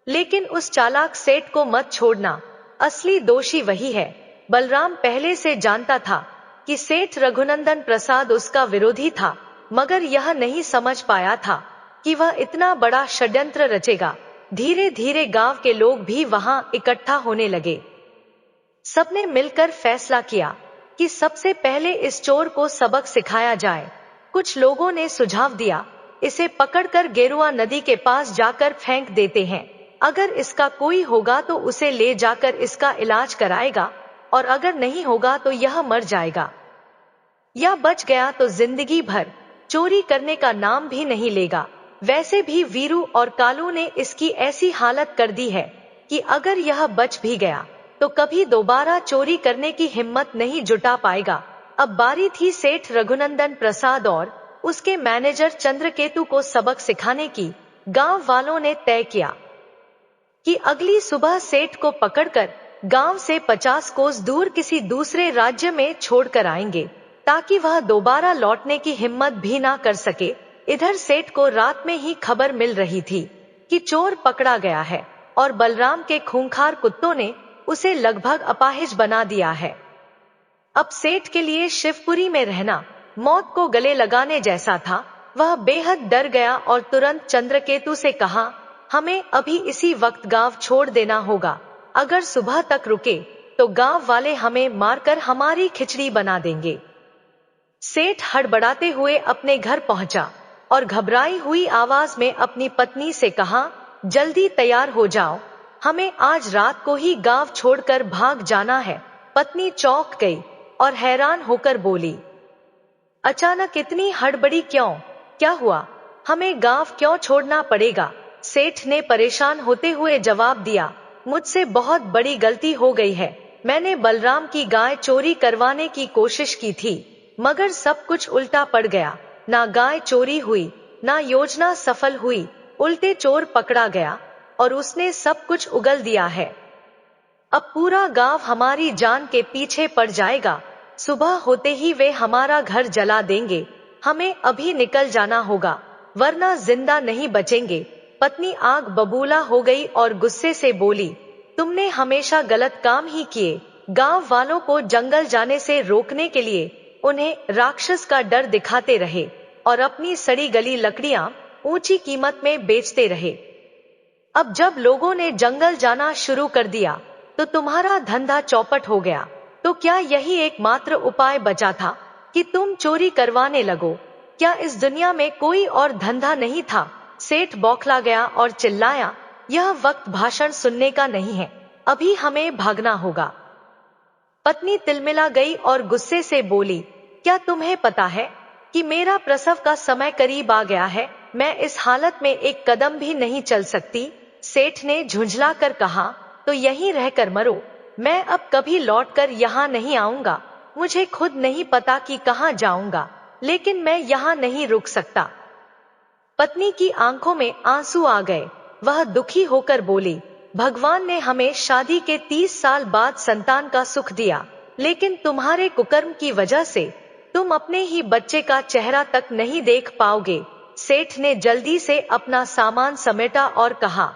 लेकिन उस चालाक सेठ को मत छोड़ना। असली दोषी वही है। बलराम पहले से जानता था कि सेठ रघुनंदन प्रसाद उसका विरोधी था, मगर यह नहीं समझ पाया था कि वह इतना बड़ा षड्यंत्र रचेगा। धीरे धीरे गांव के लोग भी वहां इकट्ठा होने लगे। सबने मिलकर फैसला किया कि सबसे पहले इस चोर को सबक सिखाया जाए। कुछ लोगों ने सुझाव दिया, इसे पकड़कर गेरुआ नदी के पास जाकर फेंक देते हैं। अगर इसका कोई होगा तो उसे ले जाकर इसका इलाज कराएगा, और अगर नहीं होगा तो यह मर जाएगा, या बच गया तो जिंदगी भर चोरी करने का नाम भी नहीं लेगा। वैसे भी वीरू और कालू ने इसकी ऐसी हालत कर दी है कि अगर यह बच भी गया तो कभी दोबारा चोरी करने की हिम्मत नहीं जुटा पाएगा। अब बारी थी सेठ रघुनंदन प्रसाद और उसके मैनेजर चंद्रकेतु को सबक सिखाने की। गांव वालों ने तय किया कि अगली सुबह सेठ को पकड़कर गांव से 50 कोस दूर किसी दूसरे राज्य में छोड़कर आएंगे, ताकि वह दोबारा लौटने की हिम्मत भी ना कर सके। इधर सेठ को रात में ही खबर मिल रही थी कि चोर पकड़ा गया है, और बलराम के खूंखार कुत्तों ने उसे लगभग अपाहिज बना दिया है। अब सेठ के लिए शिवपुरी में रहना मौत को गले लगाने जैसा था। वह बेहद डर गया और तुरंत चंद्रकेतु से कहा, हमें अभी इसी वक्त गांव छोड़ देना होगा। अगर सुबह तक रुके तो गांव वाले हमें मारकर हमारी खिचड़ी बना देंगे। सेठ हड़बड़ाते हुए अपने घर पहुंचा और घबराई हुई आवाज में अपनी पत्नी से कहा, जल्दी तैयार हो जाओ, हमें आज रात को ही गांव छोड़कर भाग जाना है। पत्नी चौंक गई और हैरान होकर बोली, अचानक इतनी हड़बड़ी क्यों? क्या हुआ? हमें गांव क्यों छोड़ना पड़ेगा? सेठ ने परेशान होते हुए जवाब दिया, मुझसे बहुत बड़ी गलती हो गई है। मैंने बलराम की गाय चोरी करवाने की कोशिश की थी, मगर सब कुछ उल्टा पड़ गया। ना गाय चोरी हुई, ना योजना सफल हुई, उल्टे चोर पकड़ा गया और उसने सब कुछ उगल दिया है। अब पूरा गांव हमारी जान के पीछे पड़ जाएगा। सुबह होते ही वे हमारा घर जला देंगे। हमें अभी निकल जाना होगा, वरना जिंदा नहीं बचेंगे। पत्नी आग बबूला हो गई और गुस्से से बोली, तुमने हमेशा गलत काम ही किए। गांव वालों को जंगल जाने से रोकने के लिए उन्हें राक्षस का डर दिखाते रहे और अपनी सड़ी गली लकड़ियां ऊंची कीमत में बेचते रहे। अब जब लोगों ने जंगल जाना शुरू कर दिया तो तुम्हारा धंधा चौपट हो गया। तो क्या यही एकमात्र उपाय बचा था कि तुम चोरी करवाने लगो? क्या इस दुनिया में कोई और धंधा नहीं था? सेठ बौखला गया और चिल्लाया, यह वक्त भाषण सुनने का नहीं है, अभी हमें भागना होगा। पत्नी तिलमिला गई और गुस्से से बोली, क्या तुम्हें पता है कि मेरा प्रसव का समय करीब आ गया है? मैं इस हालत में एक कदम भी नहीं चल सकती। सेठ ने झुंझला कर कहा, तो यहीं रहकर मरो। मैं अब कभी लौटकर यहाँ नहीं आऊंगा। मुझे खुद नहीं पता कि कहाँ जाऊंगा, लेकिन मैं यहाँ नहीं रुक सकता। पत्नी की आंखों में आंसू आ गए। वह दुखी होकर बोली, भगवान ने हमें शादी के 30 साल बाद संतान का सुख दिया, लेकिन तुम्हारे कुकर्म की वजह से तुम अपने ही बच्चे का चेहरा तक नहीं देख पाओगे। सेठ ने जल्दी से अपना सामान समेटा और कहा,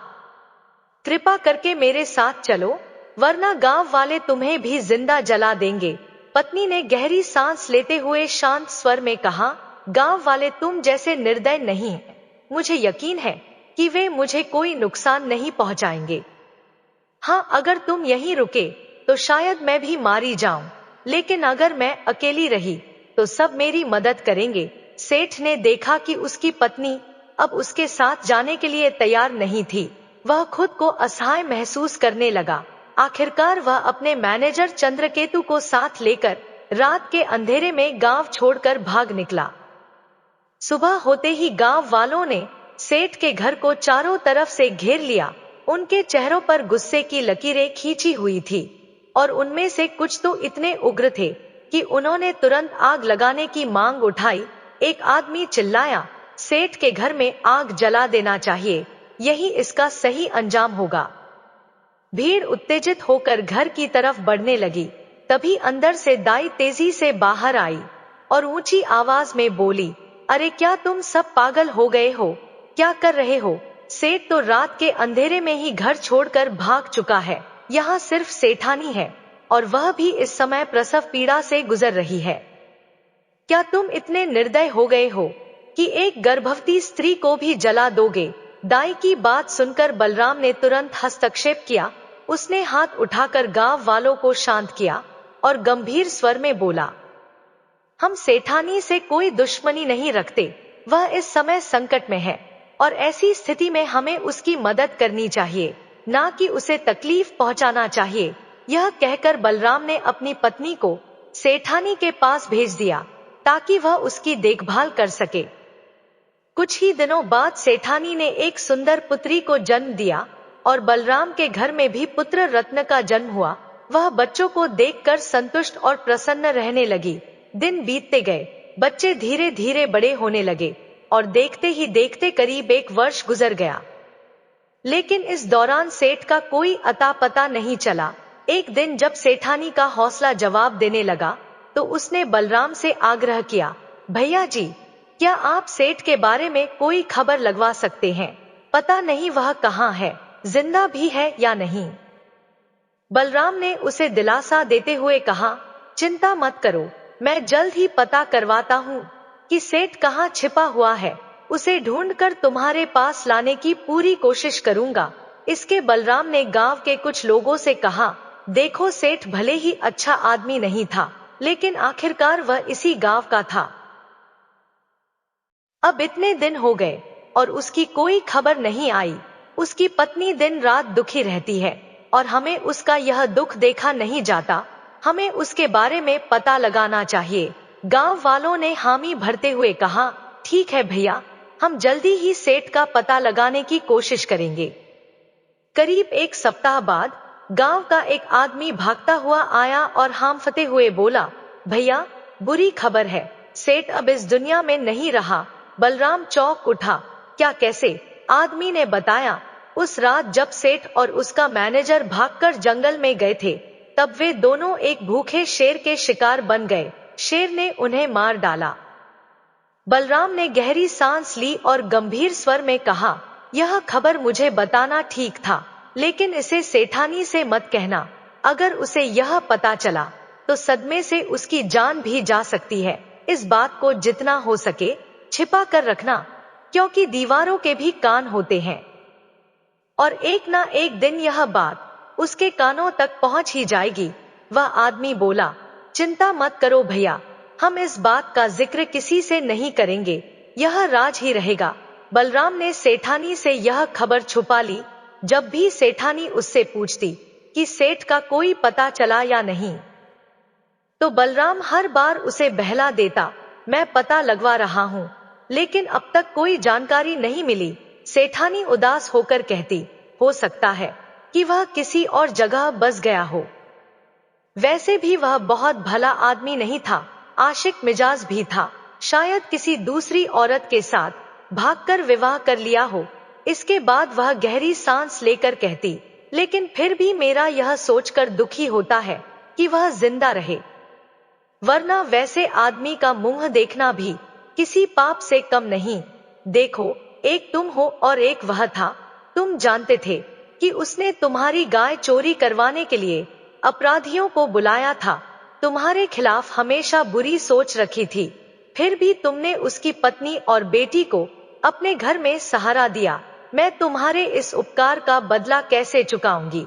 कृपा करके मेरे साथ चलो, वरना गांव वाले तुम्हें भी जिंदा जला देंगे। पत्नी ने गहरी सांस लेते हुए शांत स्वर में कहा, गांव वाले तुम जैसे निर्दय नहीं हैं। मुझे यकीन है कि वे मुझे कोई नुकसान नहीं पहुंचाएंगे। हाँ, अगर तुम यहीं रुके तो शायद मैं भी मारी जाऊं, लेकिन अगर मैं अकेली रही तो सब मेरी मदद करेंगे। सेठ ने देखा कि उसकी पत्नी अब उसके साथ जाने के लिए तैयार नहीं थी। वह खुद को असहाय महसूस करने लगा। आखिरकार वह अपने मैनेजर चंद्रकेतु को साथ लेकर रात के अंधेरे में गांव छोड़कर भाग निकला। सुबह होते ही गांव वालों ने सेठ के घर को चारों तरफ से घेर लिया। उनके चेहरों पर गुस्से की लकीरें खींची हुई थी, और उनमें से कुछ तो इतने उग्र थे कि उन्होंने तुरंत आग लगाने की मांग उठाई। एक आदमी चिल्लाया, सेठ के घर में आग जला देना चाहिए, यही इसका सही अंजाम होगा। भीड़ उत्तेजित होकर घर की तरफ बढ़ने लगी। तभी अंदर से दाई तेजी से बाहर आई और ऊंची आवाज में बोली, अरे क्या तुम सब पागल हो गए हो? क्या कर रहे हो? सेठ तो रात के अंधेरे में ही घर छोड़कर भाग चुका है। यहाँ सिर्फ सेठानी है और वह भी इस समय प्रसव पीड़ा से गुजर रही है। क्या तुम इतने निर्दय हो गए हो कि एक गर्भवती स्त्री को भी जला दोगे? दाई की बात सुनकर बलराम ने तुरंत हस्तक्षेप किया। उसने हाथ उठाकर गांव वालों को शांत किया और गंभीर स्वर में बोला, हम सेठानी से कोई दुश्मनी नहीं रखते। वह इस समय संकट में है और ऐसी स्थिति में हमें उसकी मदद करनी चाहिए, ना कि उसे तकलीफ पहुंचाना चाहिए। यह कहकर बलराम ने अपनी पत्नी को सेठानी के पास भेज दिया ताकि वह उसकी देखभाल कर सके। कुछ ही दिनों बाद सेठानी ने एक सुंदर पुत्री को जन्म दिया और बलराम के घर में भी पुत्र रत्न का जन्म हुआ। वह बच्चों को देखकर संतुष्ट और प्रसन्न रहने लगी। दिन बीतते गए, बच्चे धीरे धीरे बड़े होने लगे और देखते ही देखते करीब 1 वर्ष गुजर गया। लेकिन इस दौरान सेठ का कोई अता पता नहीं चला। एक दिन जब सेठानी का हौसला जवाब देने लगा तो उसने बलराम से आग्रह किया, भैया जी, क्या आप सेठ के बारे में कोई खबर लगवा सकते हैं? पता नहीं वह कहाँ है, जिंदा भी है या नहीं। बलराम ने उसे दिलासा देते हुए कहा, चिंता मत करो, मैं जल्द ही पता करवाता हूँ कि सेठ कहाँ छिपा हुआ है। उसे ढूंढकर तुम्हारे पास लाने की पूरी कोशिश करूंगा। इसके बलराम ने गांव के कुछ लोगों से कहा, देखो, सेठ भले ही अच्छा आदमी नहीं था, लेकिन आखिरकार वह इसी गांव का था। अब इतने दिन हो गए और उसकी कोई खबर नहीं आई। उसकी पत्नी दिन रात दुखी रहती है और हमें उसका यह दुख देखा नहीं जाता। हमें उसके बारे में पता लगाना चाहिए। गांव वालों ने हामी भरते हुए कहा, ठीक है भैया, हम जल्दी ही सेठ का पता लगाने की कोशिश करेंगे। करीब 1 सप्ताह बाद गांव का एक आदमी भागता हुआ आया और हांफते हुए बोला, भैया, बुरी खबर है, सेठ अब इस दुनिया में नहीं रहा। बलराम चौंक उठा। क्या, कैसे? आदमी ने बताया, उस रात जब सेठ और उसका मैनेजर भागकर जंगल में गए थे, तब वे दोनों एक भूखे शेर के शिकार बन गए। शेर ने उन्हें मार डाला। बलराम ने गहरी सांस ली और गंभीर स्वर में कहा, यह खबर मुझे बताना ठीक था, लेकिन इसे सेठानी से मत कहना। अगर उसे यह पता चला तो सदमे से उसकी जान भी जा सकती है। इस बात को जितना हो सके छिपा कर रखना, क्योंकि दीवारों के भी कान होते हैं और एक ना एक दिन यह बात उसके कानों तक पहुंच ही जाएगी। वह आदमी बोला, चिंता मत करो भैया, हम इस बात का जिक्र किसी से नहीं करेंगे, यह राज ही रहेगा। बलराम ने सेठानी से यह खबर छुपा ली। जब भी सेठानी उससे पूछती कि सेठ का कोई पता चला या नहीं, तो बलराम हर बार उसे बहला देता, मैं पता लगवा रहा हूँ, लेकिन अब तक कोई जानकारी नहीं मिली। सेठानी उदास होकर कहती, हो सकता है कि वह किसी और जगह बस गया हो। वैसे भी वह बहुत भला आदमी नहीं था, आशिक मिजाज भी था। शायद किसी दूसरी औरत के साथ भागकर विवाह कर लिया हो। इसके बाद वह गहरी सांस लेकर कहती, लेकिन फिर भी मेरा यह सोचकर दुखी होता है कि वह जिंदा रहे, वरना वैसे आदमी का मुंह देखना भी किसी पाप से कम नहीं। देखो, एक तुम हो और एक वह था। तुम जानते थे कि उसने तुम्हारी गाय चोरी करवाने के लिए अपराधियों को बुलाया था, तुम्हारे खिलाफ हमेशा बुरी सोच रखी थी, फिर भी तुमने उसकी पत्नी और बेटी को अपने घर में सहारा दिया। मैं तुम्हारे इस उपकार का बदला कैसे चुकाऊंगी?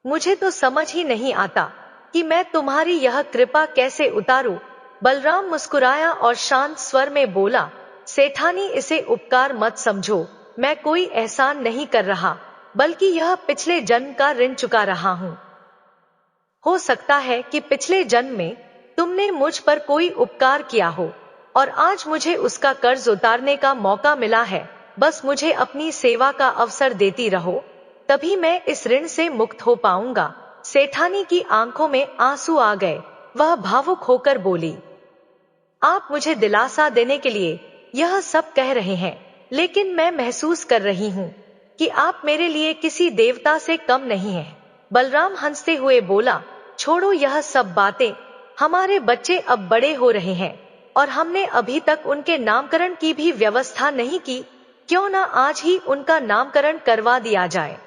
मुझे तो समझ ही नहीं आता कि मैं तुम्हारी यह कृपा कैसे उतारूं। बलराम मुस्कुराया और शांत स्वर में बोला, सेठानी, इसे उपकार मत समझो, मैं कोई एहसान नहीं कर रहा, बल्कि यह पिछले जन्म का ऋण चुका रहा हूँ। हो सकता है कि पिछले जन्म में तुमने मुझ पर कोई उपकार किया हो और आज मुझे उसका कर्ज उतारने का मौका मिला है। बस मुझे अपनी सेवा का अवसर देती रहो, तभी मैं इस ऋण से मुक्त हो पाऊंगा। सेठानी की आंखों में आंसू आ गए। वह भावुक होकर बोली, आप मुझे दिलासा देने के लिए यह सब कह रहे हैं, लेकिन मैं महसूस कर रही हूँ कि आप मेरे लिए किसी देवता से कम नहीं हैं। बलराम हंसते हुए बोला, छोड़ो यह सब बातें, हमारे बच्चे अब बड़े हो रहे हैं और हमने अभी तक उनके नामकरण की भी व्यवस्था नहीं की, क्यों ना आज ही उनका नामकरण करवा दिया जाए।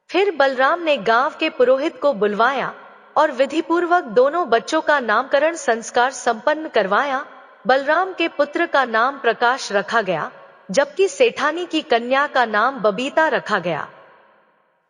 फिर बलराम ने गांव के पुरोहित को बुलवाया और विधिपूर्वक दोनों बच्चों का नामकरण संस्कार संपन्न करवाया। बलराम के पुत्र का नाम प्रकाश रखा गया, जबकि सेठानी की कन्या का नाम बबीता रखा गया।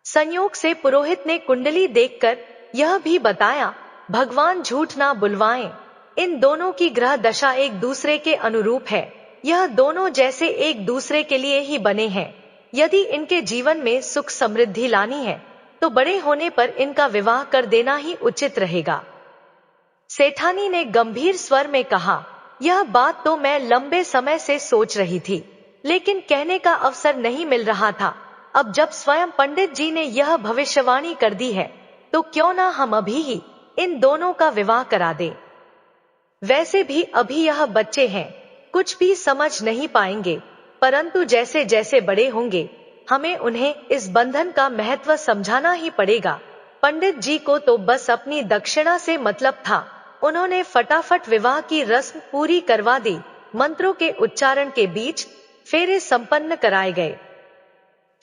संयोग से पुरोहित ने कुंडली देखकर यह भी बताया, भगवान झूठ ना बुलवाएं, इन दोनों की ग्रह दशा एक दूसरे के अनुरूप है। यह दोनों जैसे एक दूसरे के लिए ही बने हैं। यदि इनके जीवन में सुख समृद्धि लानी है तो बड़े होने पर इनका विवाह कर देना ही उचित रहेगा। सेठानी ने गंभीर स्वर में कहा, यह बात तो मैं लंबे समय से सोच रही थी, लेकिन कहने का अवसर नहीं मिल रहा था। अब जब स्वयं पंडित जी ने यह भविष्यवाणी कर दी है तो क्यों ना हम अभी ही इन दोनों का विवाह करा दें। वैसे भी अभी यह बच्चे हैं, कुछ भी समझ नहीं पाएंगे, परंतु जैसे जैसे बड़े होंगे हमें उन्हें इस बंधन का महत्व समझाना ही पड़ेगा। पंडित जी को तो बस अपनी दक्षिणा से मतलब था। उन्होंने फटाफट विवाह की रस्म पूरी करवा दी। मंत्रों के उच्चारण के बीच फेरे संपन्न कराए गए,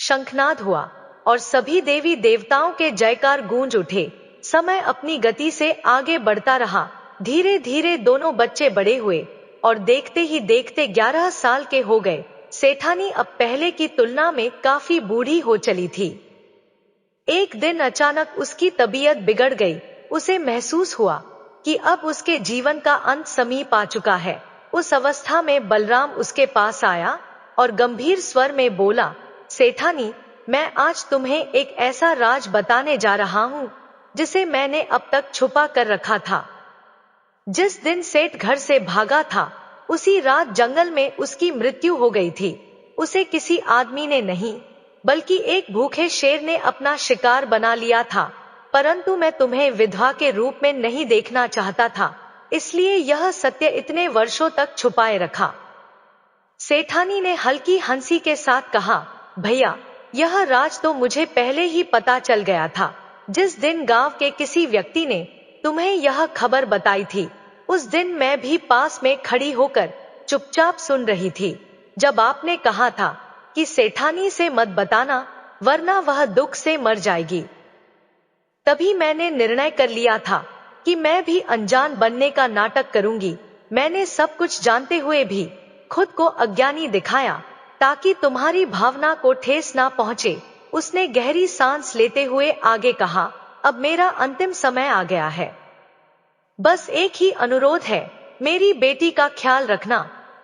शंखनाद हुआ और सभी देवी देवताओं के जयकार गूंज उठे। समय अपनी गति से आगे बढ़ता रहा। धीरे धीरे दोनों बच्चे बड़े हुए और देखते ही देखते 11 साल के हो गए। सेठानी अब पहले की तुलना में काफी बूढ़ी हो चली थी। एक दिन अचानक उसकी तबीयत बिगड़ गई। उसे महसूस हुआ कि अब उसके जीवन का अंत समीप आ चुका है। उस अवस्था में बलराम उसके पास आया और गंभीर स्वर में बोला, सेठानी, मैं आज तुम्हें एक ऐसा राज बताने जा रहा हूं जिसे मैंने अब तक छुपा कर रखा था। जिस दिन सेठ घर से भागा था उसी रात जंगल में उसकी मृत्यु हो गई थी। उसे किसी आदमी ने नहीं बल्कि एक भूखे शेर ने अपना शिकार बना लिया था, परंतु मैं तुम्हें विधवा के रूप में नहीं देखना चाहता था, इसलिए यह सत्य इतने वर्षों तक छुपाए रखा। सेठानी ने हल्की हंसी के साथ कहा, भैया, यह राज तो मुझे पहले ही पता चल गया था। जिस दिन गांव के किसी व्यक्ति ने तुम्हें यह खबर बताई थी उस दिन मैं भी पास में खड़ी होकर चुपचाप सुन रही थी। जब आपने कहा था कि सेठानी से मत बताना वरना वह दुख से मर जाएगी, तभी मैंने निर्णय कर लिया था कि मैं भी अनजान बनने का नाटक करूंगी। मैंने सब कुछ जानते हुए भी खुद को अज्ञानी दिखाया ताकि तुम्हारी भावना को ठेस ना पहुंचे। उसने गहरी सांस लेते हुए आगे कहा, अब मेरा अंतिम समय आ गया है। बस एक ही अनुरोध है, मेरी बेटी का ख्याल रखना,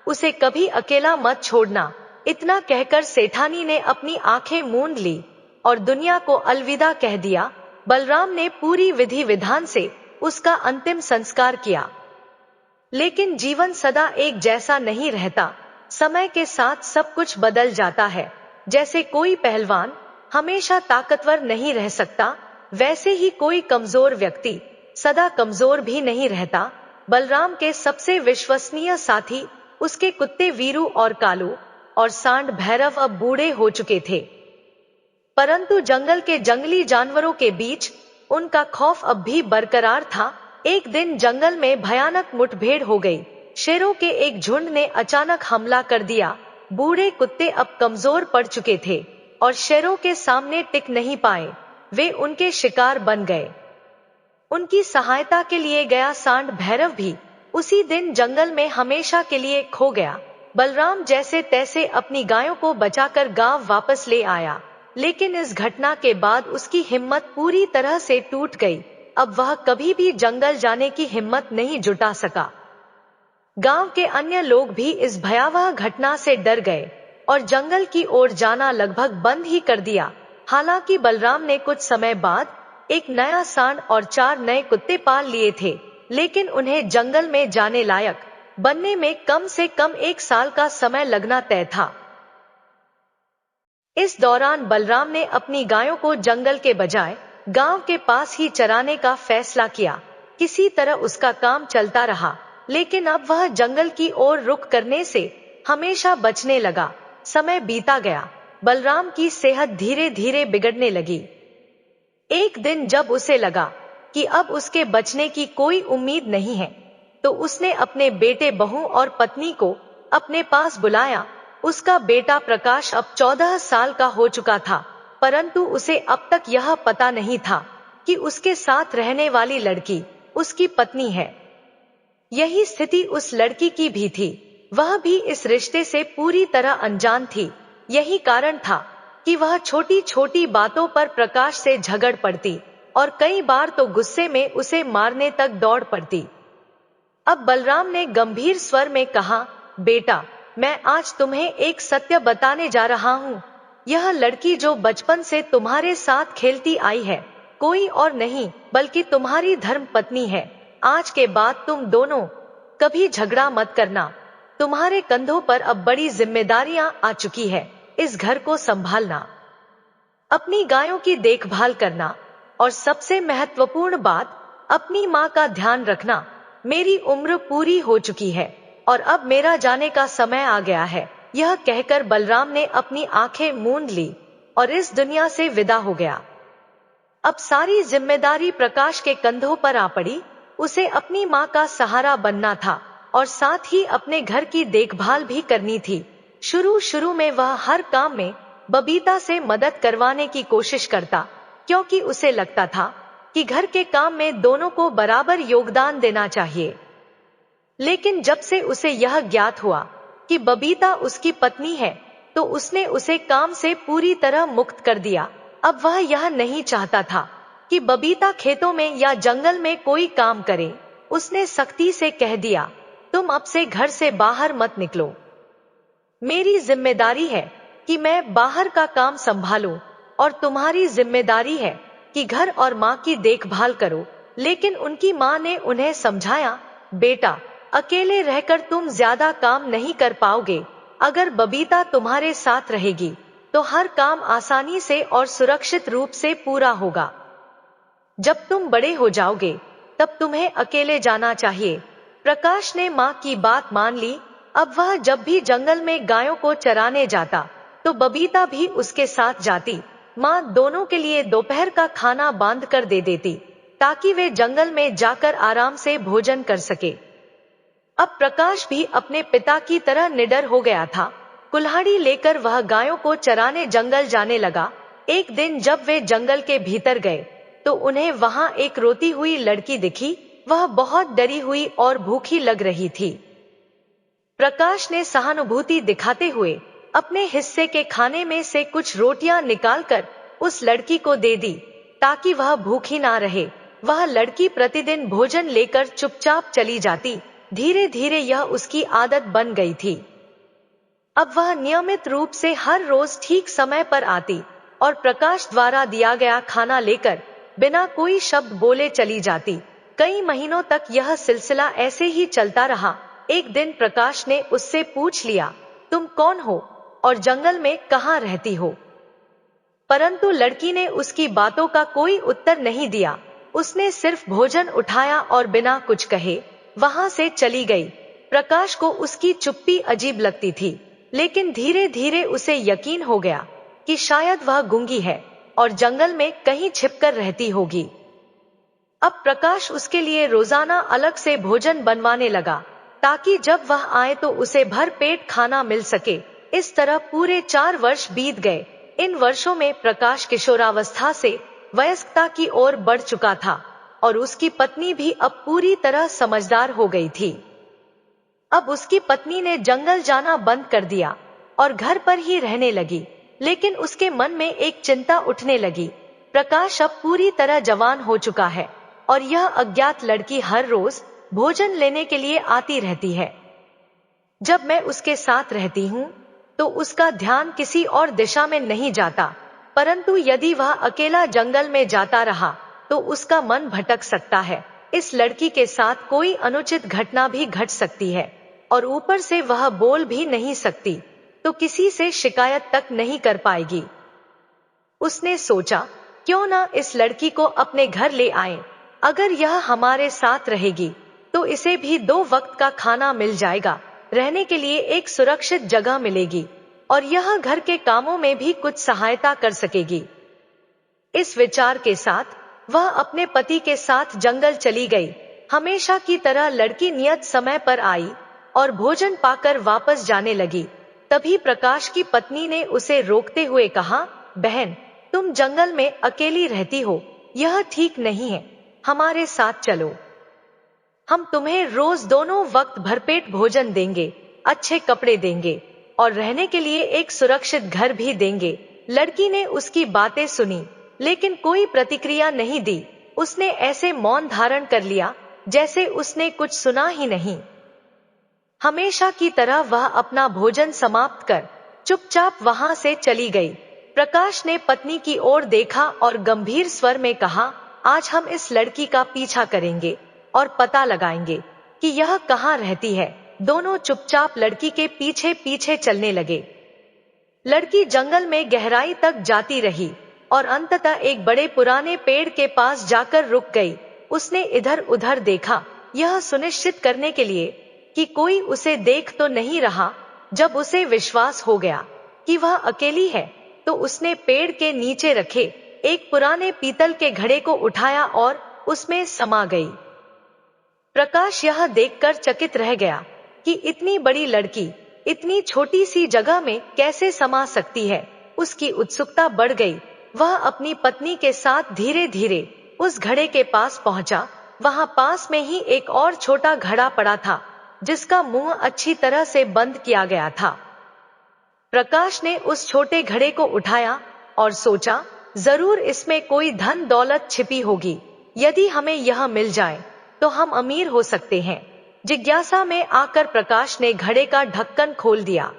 उसे कभी अकेला मत छोड़ना। इतना कहकर सेठानी ने अपनी आंखें मूंद ली और दुनिया को अलविदा कह दिया। बलराम ने पूरी विधि विधान से उसका अंतिम संस्कार किया। लेकिन जीवन सदा एक जैसा नहीं रहता। समय के साथ सब कुछ बदल जाता है। जैसे कोई पहलवान हमेशा ताकतवर नहीं रह सकता, वैसे ही कोई कमजोर व्यक्ति सदा कमजोर भी नहीं रहता। बलराम के सबसे विश्वसनीय साथी उसके कुत्ते वीरू और कालू और सांड भैरव अब बूढ़े हो चुके थे, परंतु जंगल के जंगली जानवरों के बीच उनका खौफ अब भी बरकरार था। एक दिन जंगल में भयानक मुठभेड़ हो गई। शेरों के एक झुंड ने अचानक हमला कर दिया। बूढ़े कुत्ते अब कमजोर पड़ चुके थे और शेरों के सामने टिक नहीं पाए। वे उनके शिकार बन गए। उनकी सहायता के लिए गया सांड भैरव भी उसी दिन जंगल में हमेशा के लिए खो गया। बलराम जैसे तैसे अपनी गायों को बचाकर गांव वापस ले आया, लेकिन इस घटना के बाद उसकी हिम्मत पूरी तरह से टूट गई। अब वह कभी भी जंगल जाने की हिम्मत नहीं जुटा सका। गांव के अन्य लोग भी इस भयावह घटना से डर गए और जंगल की ओर जाना लगभग बंद ही कर दिया। हालांकि बलराम ने कुछ समय बाद एक नया सांड और 4 नए कुत्ते पाल लिए थे, लेकिन उन्हें जंगल में जाने लायक बनने में कम से कम 1 साल का समय लगना तय था। इस दौरान बलराम ने अपनी गायों को जंगल के बजाय गांव के पास ही चराने का फैसला किया। किसी तरह उसका काम चलता रहा, लेकिन अब वह जंगल की ओर रुख करने से हमेशा बचने लगा। समय बीता गया, बलराम की सेहत धीरे धीरे बिगड़ने लगी। एक दिन जब उसे लगा कि अब उसके बचने की कोई उम्मीद नहीं है, तो उसने अपने बेटे, बहू और पत्नी को अपने पास बुलाया। उसका बेटा प्रकाश अब 14 साल का हो चुका था परंतु उसे अब तक यह पता नहीं था कि उसके साथ रहने वाली लड़की उसकी पत्नी है। यही स्थिति उस लड़की की भी थी, वह भी इस रिश्ते से पूरी तरह अनजान थी। यही कारण था कि वह छोटी छोटी बातों पर प्रकाश से झगड़ पड़ती और कई बार तो गुस्से में उसे मारने तक दौड़ पड़ती। अब बलराम ने गंभीर स्वर में कहा, बेटा, मैं आज तुम्हें एक सत्य बताने जा रहा हूँ। यह लड़की जो बचपन से तुम्हारे साथ खेलती आई है, कोई और नहीं बल्कि तुम्हारी धर्म पत्नी है। आज के बाद तुम दोनों कभी झगड़ा मत करना। तुम्हारे कंधों पर अब बड़ी जिम्मेदारियां आ चुकी है, इस घर को संभालना, अपनी गायों की देखभाल करना और सबसे महत्वपूर्ण बात, अपनी माँ का ध्यान रखना। मेरी उम्र पूरी हो चुकी है और अब मेरा जाने का समय आ गया है। यह कहकर बलराम ने अपनी आंखें मूंद ली और इस दुनिया से विदा हो गया। अब सारी जिम्मेदारी प्रकाश के कंधों पर आ पड़ी। उसे अपनी माँ का सहारा बनना था और साथ ही अपने घर की देखभाल भी करनी थी। शुरू शुरू में वह हर काम में बबीता से मदद करवाने की कोशिश करता, क्योंकि उसे लगता था कि घर के काम में दोनों को बराबर योगदान देना चाहिए। लेकिन जब से उसे यह ज्ञात हुआ कि बबीता उसकी पत्नी है, तो उसने उसे काम से पूरी तरह मुक्त कर दिया। अब वह यह नहीं चाहता था कि बबीता खेतों में या जंगल में कोई काम करे। उसने सख्ती से कह दिया, तुम अब से घर से बाहर मत निकलो। मेरी जिम्मेदारी है कि मैं बाहर का काम संभालूं और तुम्हारी जिम्मेदारी है कि घर और माँ की देखभाल करो। लेकिन उनकी माँ ने उन्हें समझाया, बेटा, अकेले रहकर तुम ज्यादा काम नहीं कर पाओगे। अगर बबीता तुम्हारे साथ रहेगी तो हर काम आसानी से और सुरक्षित रूप से पूरा होगा। जब तुम बड़े हो जाओगे तब तुम्हें अकेले जाना चाहिए। प्रकाश ने माँ की बात मान ली। अब वह जब भी जंगल में गायों को चराने जाता तो बबीता भी उसके साथ जाती। माँ दोनों के लिए दोपहर का खाना बांध कर दे देती ताकि वे जंगल में जाकर आराम से भोजन कर सके। अब प्रकाश भी अपने पिता की तरह निडर हो गया था। कुल्हाड़ी लेकर वह गायों को चराने जंगल जाने लगा। एक दिन जब वे जंगल के भीतर गए तो उन्हें वहां एक रोती हुई लड़की दिखी। वह बहुत डरी हुई और भूखी लग रही थी। प्रकाश ने सहानुभूति दिखाते हुए अपने हिस्से के खाने में से कुछ रोटियां निकालकर उस लड़की को दे दी ताकि वह भूखी ना रहे। वह लड़की प्रतिदिन भोजन लेकर चुपचाप चली जाती। धीरे धीरे यह उसकी आदत बन गई थी। अब वह नियमित रूप से हर रोज ठीक समय पर आती और प्रकाश द्वारा दिया गया खाना लेकर बिना कोई शब्द बोले चली जाती। कई महीनों तक यह सिलसिला ऐसे ही चलता रहा। एक दिन प्रकाश ने उससे पूछ लिया, तुम कौन हो और जंगल में कहाँ रहती हो? परंतु लड़की ने उसकी बातों का कोई उत्तर नहीं दिया। उसने सिर्फ भोजन उठाया और बिना कुछ कहे वहां से चली गई। प्रकाश को उसकी चुप्पी अजीब लगती थी, लेकिन धीरे धीरे उसे यकीन हो गया कि शायद वह गूंगी है और जंगल में कहीं छिपकर रहती होगी। अब प्रकाश उसके लिए रोजाना अलग से भोजन बनवाने लगा ताकि जब वह आए तो उसे भर पेट खाना मिल सके। इस तरह पूरे 4 वर्ष बीत गए। इन वर्षों में प्रकाश किशोरावस्था से वयस्कता की ओर बढ़ चुका था और उसकी पत्नी भी अब पूरी तरह समझदार हो गई थी। अब उसकी पत्नी ने जंगल जाना बंद कर दिया और घर पर ही रहने लगी। लेकिन उसके मन में एक चिंता उठने लगी। प्रकाश अब पूरी तरह जवान हो चुका है और यह अज्ञात लड़की हर रोज भोजन लेने के लिए आती रहती है। जब मैं उसके साथ रहती हूँ तो उसका ध्यान किसी और दिशा में नहीं जाता, परंतु यदि वह अकेला जंगल में जाता रहा तो उसका मन भटक सकता है। इस लड़की के साथ कोई अनुचित घटना भी घट सकती है और ऊपर से वह बोल भी नहीं सकती, तो किसी से शिकायत तक नहीं कर पाएगी। उसने सोचा, क्यों ना इस लड़की को अपने घर ले आए। अगर यह हमारे साथ रहेगी तो इसे भी 2 वक्त का खाना मिल जाएगा, रहने के लिए एक सुरक्षित जगह मिलेगी और यह घर के कामों में भी कुछ सहायता कर सकेगी। इस विचार के साथ वह अपने पति के साथ जंगल चली गई। हमेशा की तरह लड़की नियत समय पर आई और भोजन पाकर वापस जाने लगी। तभी प्रकाश की पत्नी ने उसे रोकते हुए कहा, बहन, तुम जंगल में अकेली रहती हो, यह ठीक नहीं है, हमारे साथ चलो। हम तुम्हें रोज दोनों वक्त भरपेट भोजन देंगे, अच्छे कपड़े देंगे और रहने के लिए एक सुरक्षित घर भी देंगे। लड़की ने उसकी बातें सुनी, लेकिन कोई प्रतिक्रिया नहीं दी। उसने ऐसे मौन धारण कर लिया जैसे उसने कुछ सुना ही नहीं। हमेशा की तरह वह अपना भोजन समाप्त कर चुपचाप वहां से चली गई। प्रकाश ने पत्नी की ओर देखा और गंभीर स्वर में कहा, आज हम इस लड़की का पीछा करेंगे और पता लगाएंगे कि यह कहाँ रहती है। दोनों चुपचाप लड़की के पीछे पीछे चलने लगे। लड़की जंगल में गहराई तक जाती रही और अंततः एक बड़े पुराने पेड़ के पास जाकर रुक गई। उसने इधर उधर देखा, यह सुनिश्चित करने के लिए कि कोई उसे देख तो नहीं रहा। जब उसे विश्वास हो गया कि वह अकेली है, तो उसने पेड़ के नीचे रखे एक पुराने पीतल के घड़े को उठाया और उसमें समा गई। प्रकाश यह देखकर चकित रह गया कि इतनी बड़ी लड़की इतनी छोटी सी जगह में कैसे समा सकती है। उसकी उत्सुकता बढ़ गई। वह अपनी पत्नी के साथ धीरे धीरे उस घड़े के पास पहुंचा। वहां पास में ही एक और छोटा घड़ा पड़ा था, जिसका मुंह अच्छी तरह से बंद किया गया था। प्रकाश ने उस छोटे घड़े को उठाया और सोचा, जरूर इसमें कोई धन दौलत छिपी होगी। यदि हमें यह मिल जाए तो हम अमीर हो सकते हैं। जिज्ञासा में आकर प्रकाश ने घड़े का ढक्कन खोल दिया।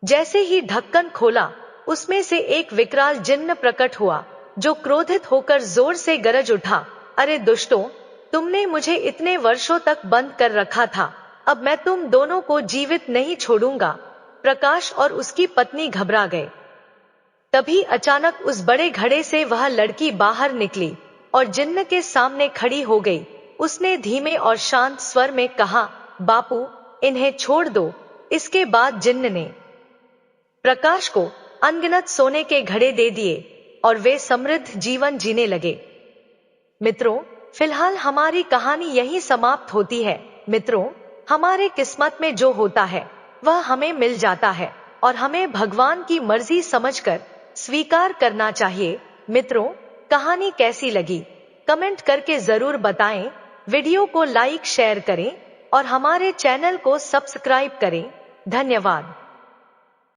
जैसे ही ढक्कन खोला, उसमें से एक विकराल जिन्न प्रकट हुआ, जो क्रोधित होकर जोर से गरज उठा, अरे दुष्टों, तुमने मुझे इतने वर्षों तक बंद कर रखा था, अब मैं तुम दोनों को जीवित नहीं छोड़ूंगा। प्रकाश और उसकी पत्नी घबरा गए। तभी अचानक उस बड़े घड़े से वह लड़की बाहर निकली और जिन्न के सामने खड़ी हो गई। उसने धीमे और शांत स्वर में कहा, बापू, इन्हें छोड़ दो। इसके बाद जिन्न ने प्रकाश को अनगिनत सोने के घड़े दे दिए और वे समृद्ध जीवन जीने लगे। मित्रों, फिलहाल हमारी कहानी यहीं समाप्त होती है। मित्रों, हमारे किस्मत में जो होता है वह हमें मिल जाता है और हमें भगवान की मर्जी समझकर स्वीकार करना चाहिए। मित्रों, कहानी कैसी लगी कमेंट करके जरूर बताएं। वीडियो को लाइक शेयर करें और हमारे चैनल को सब्सक्राइब करें। धन्यवाद।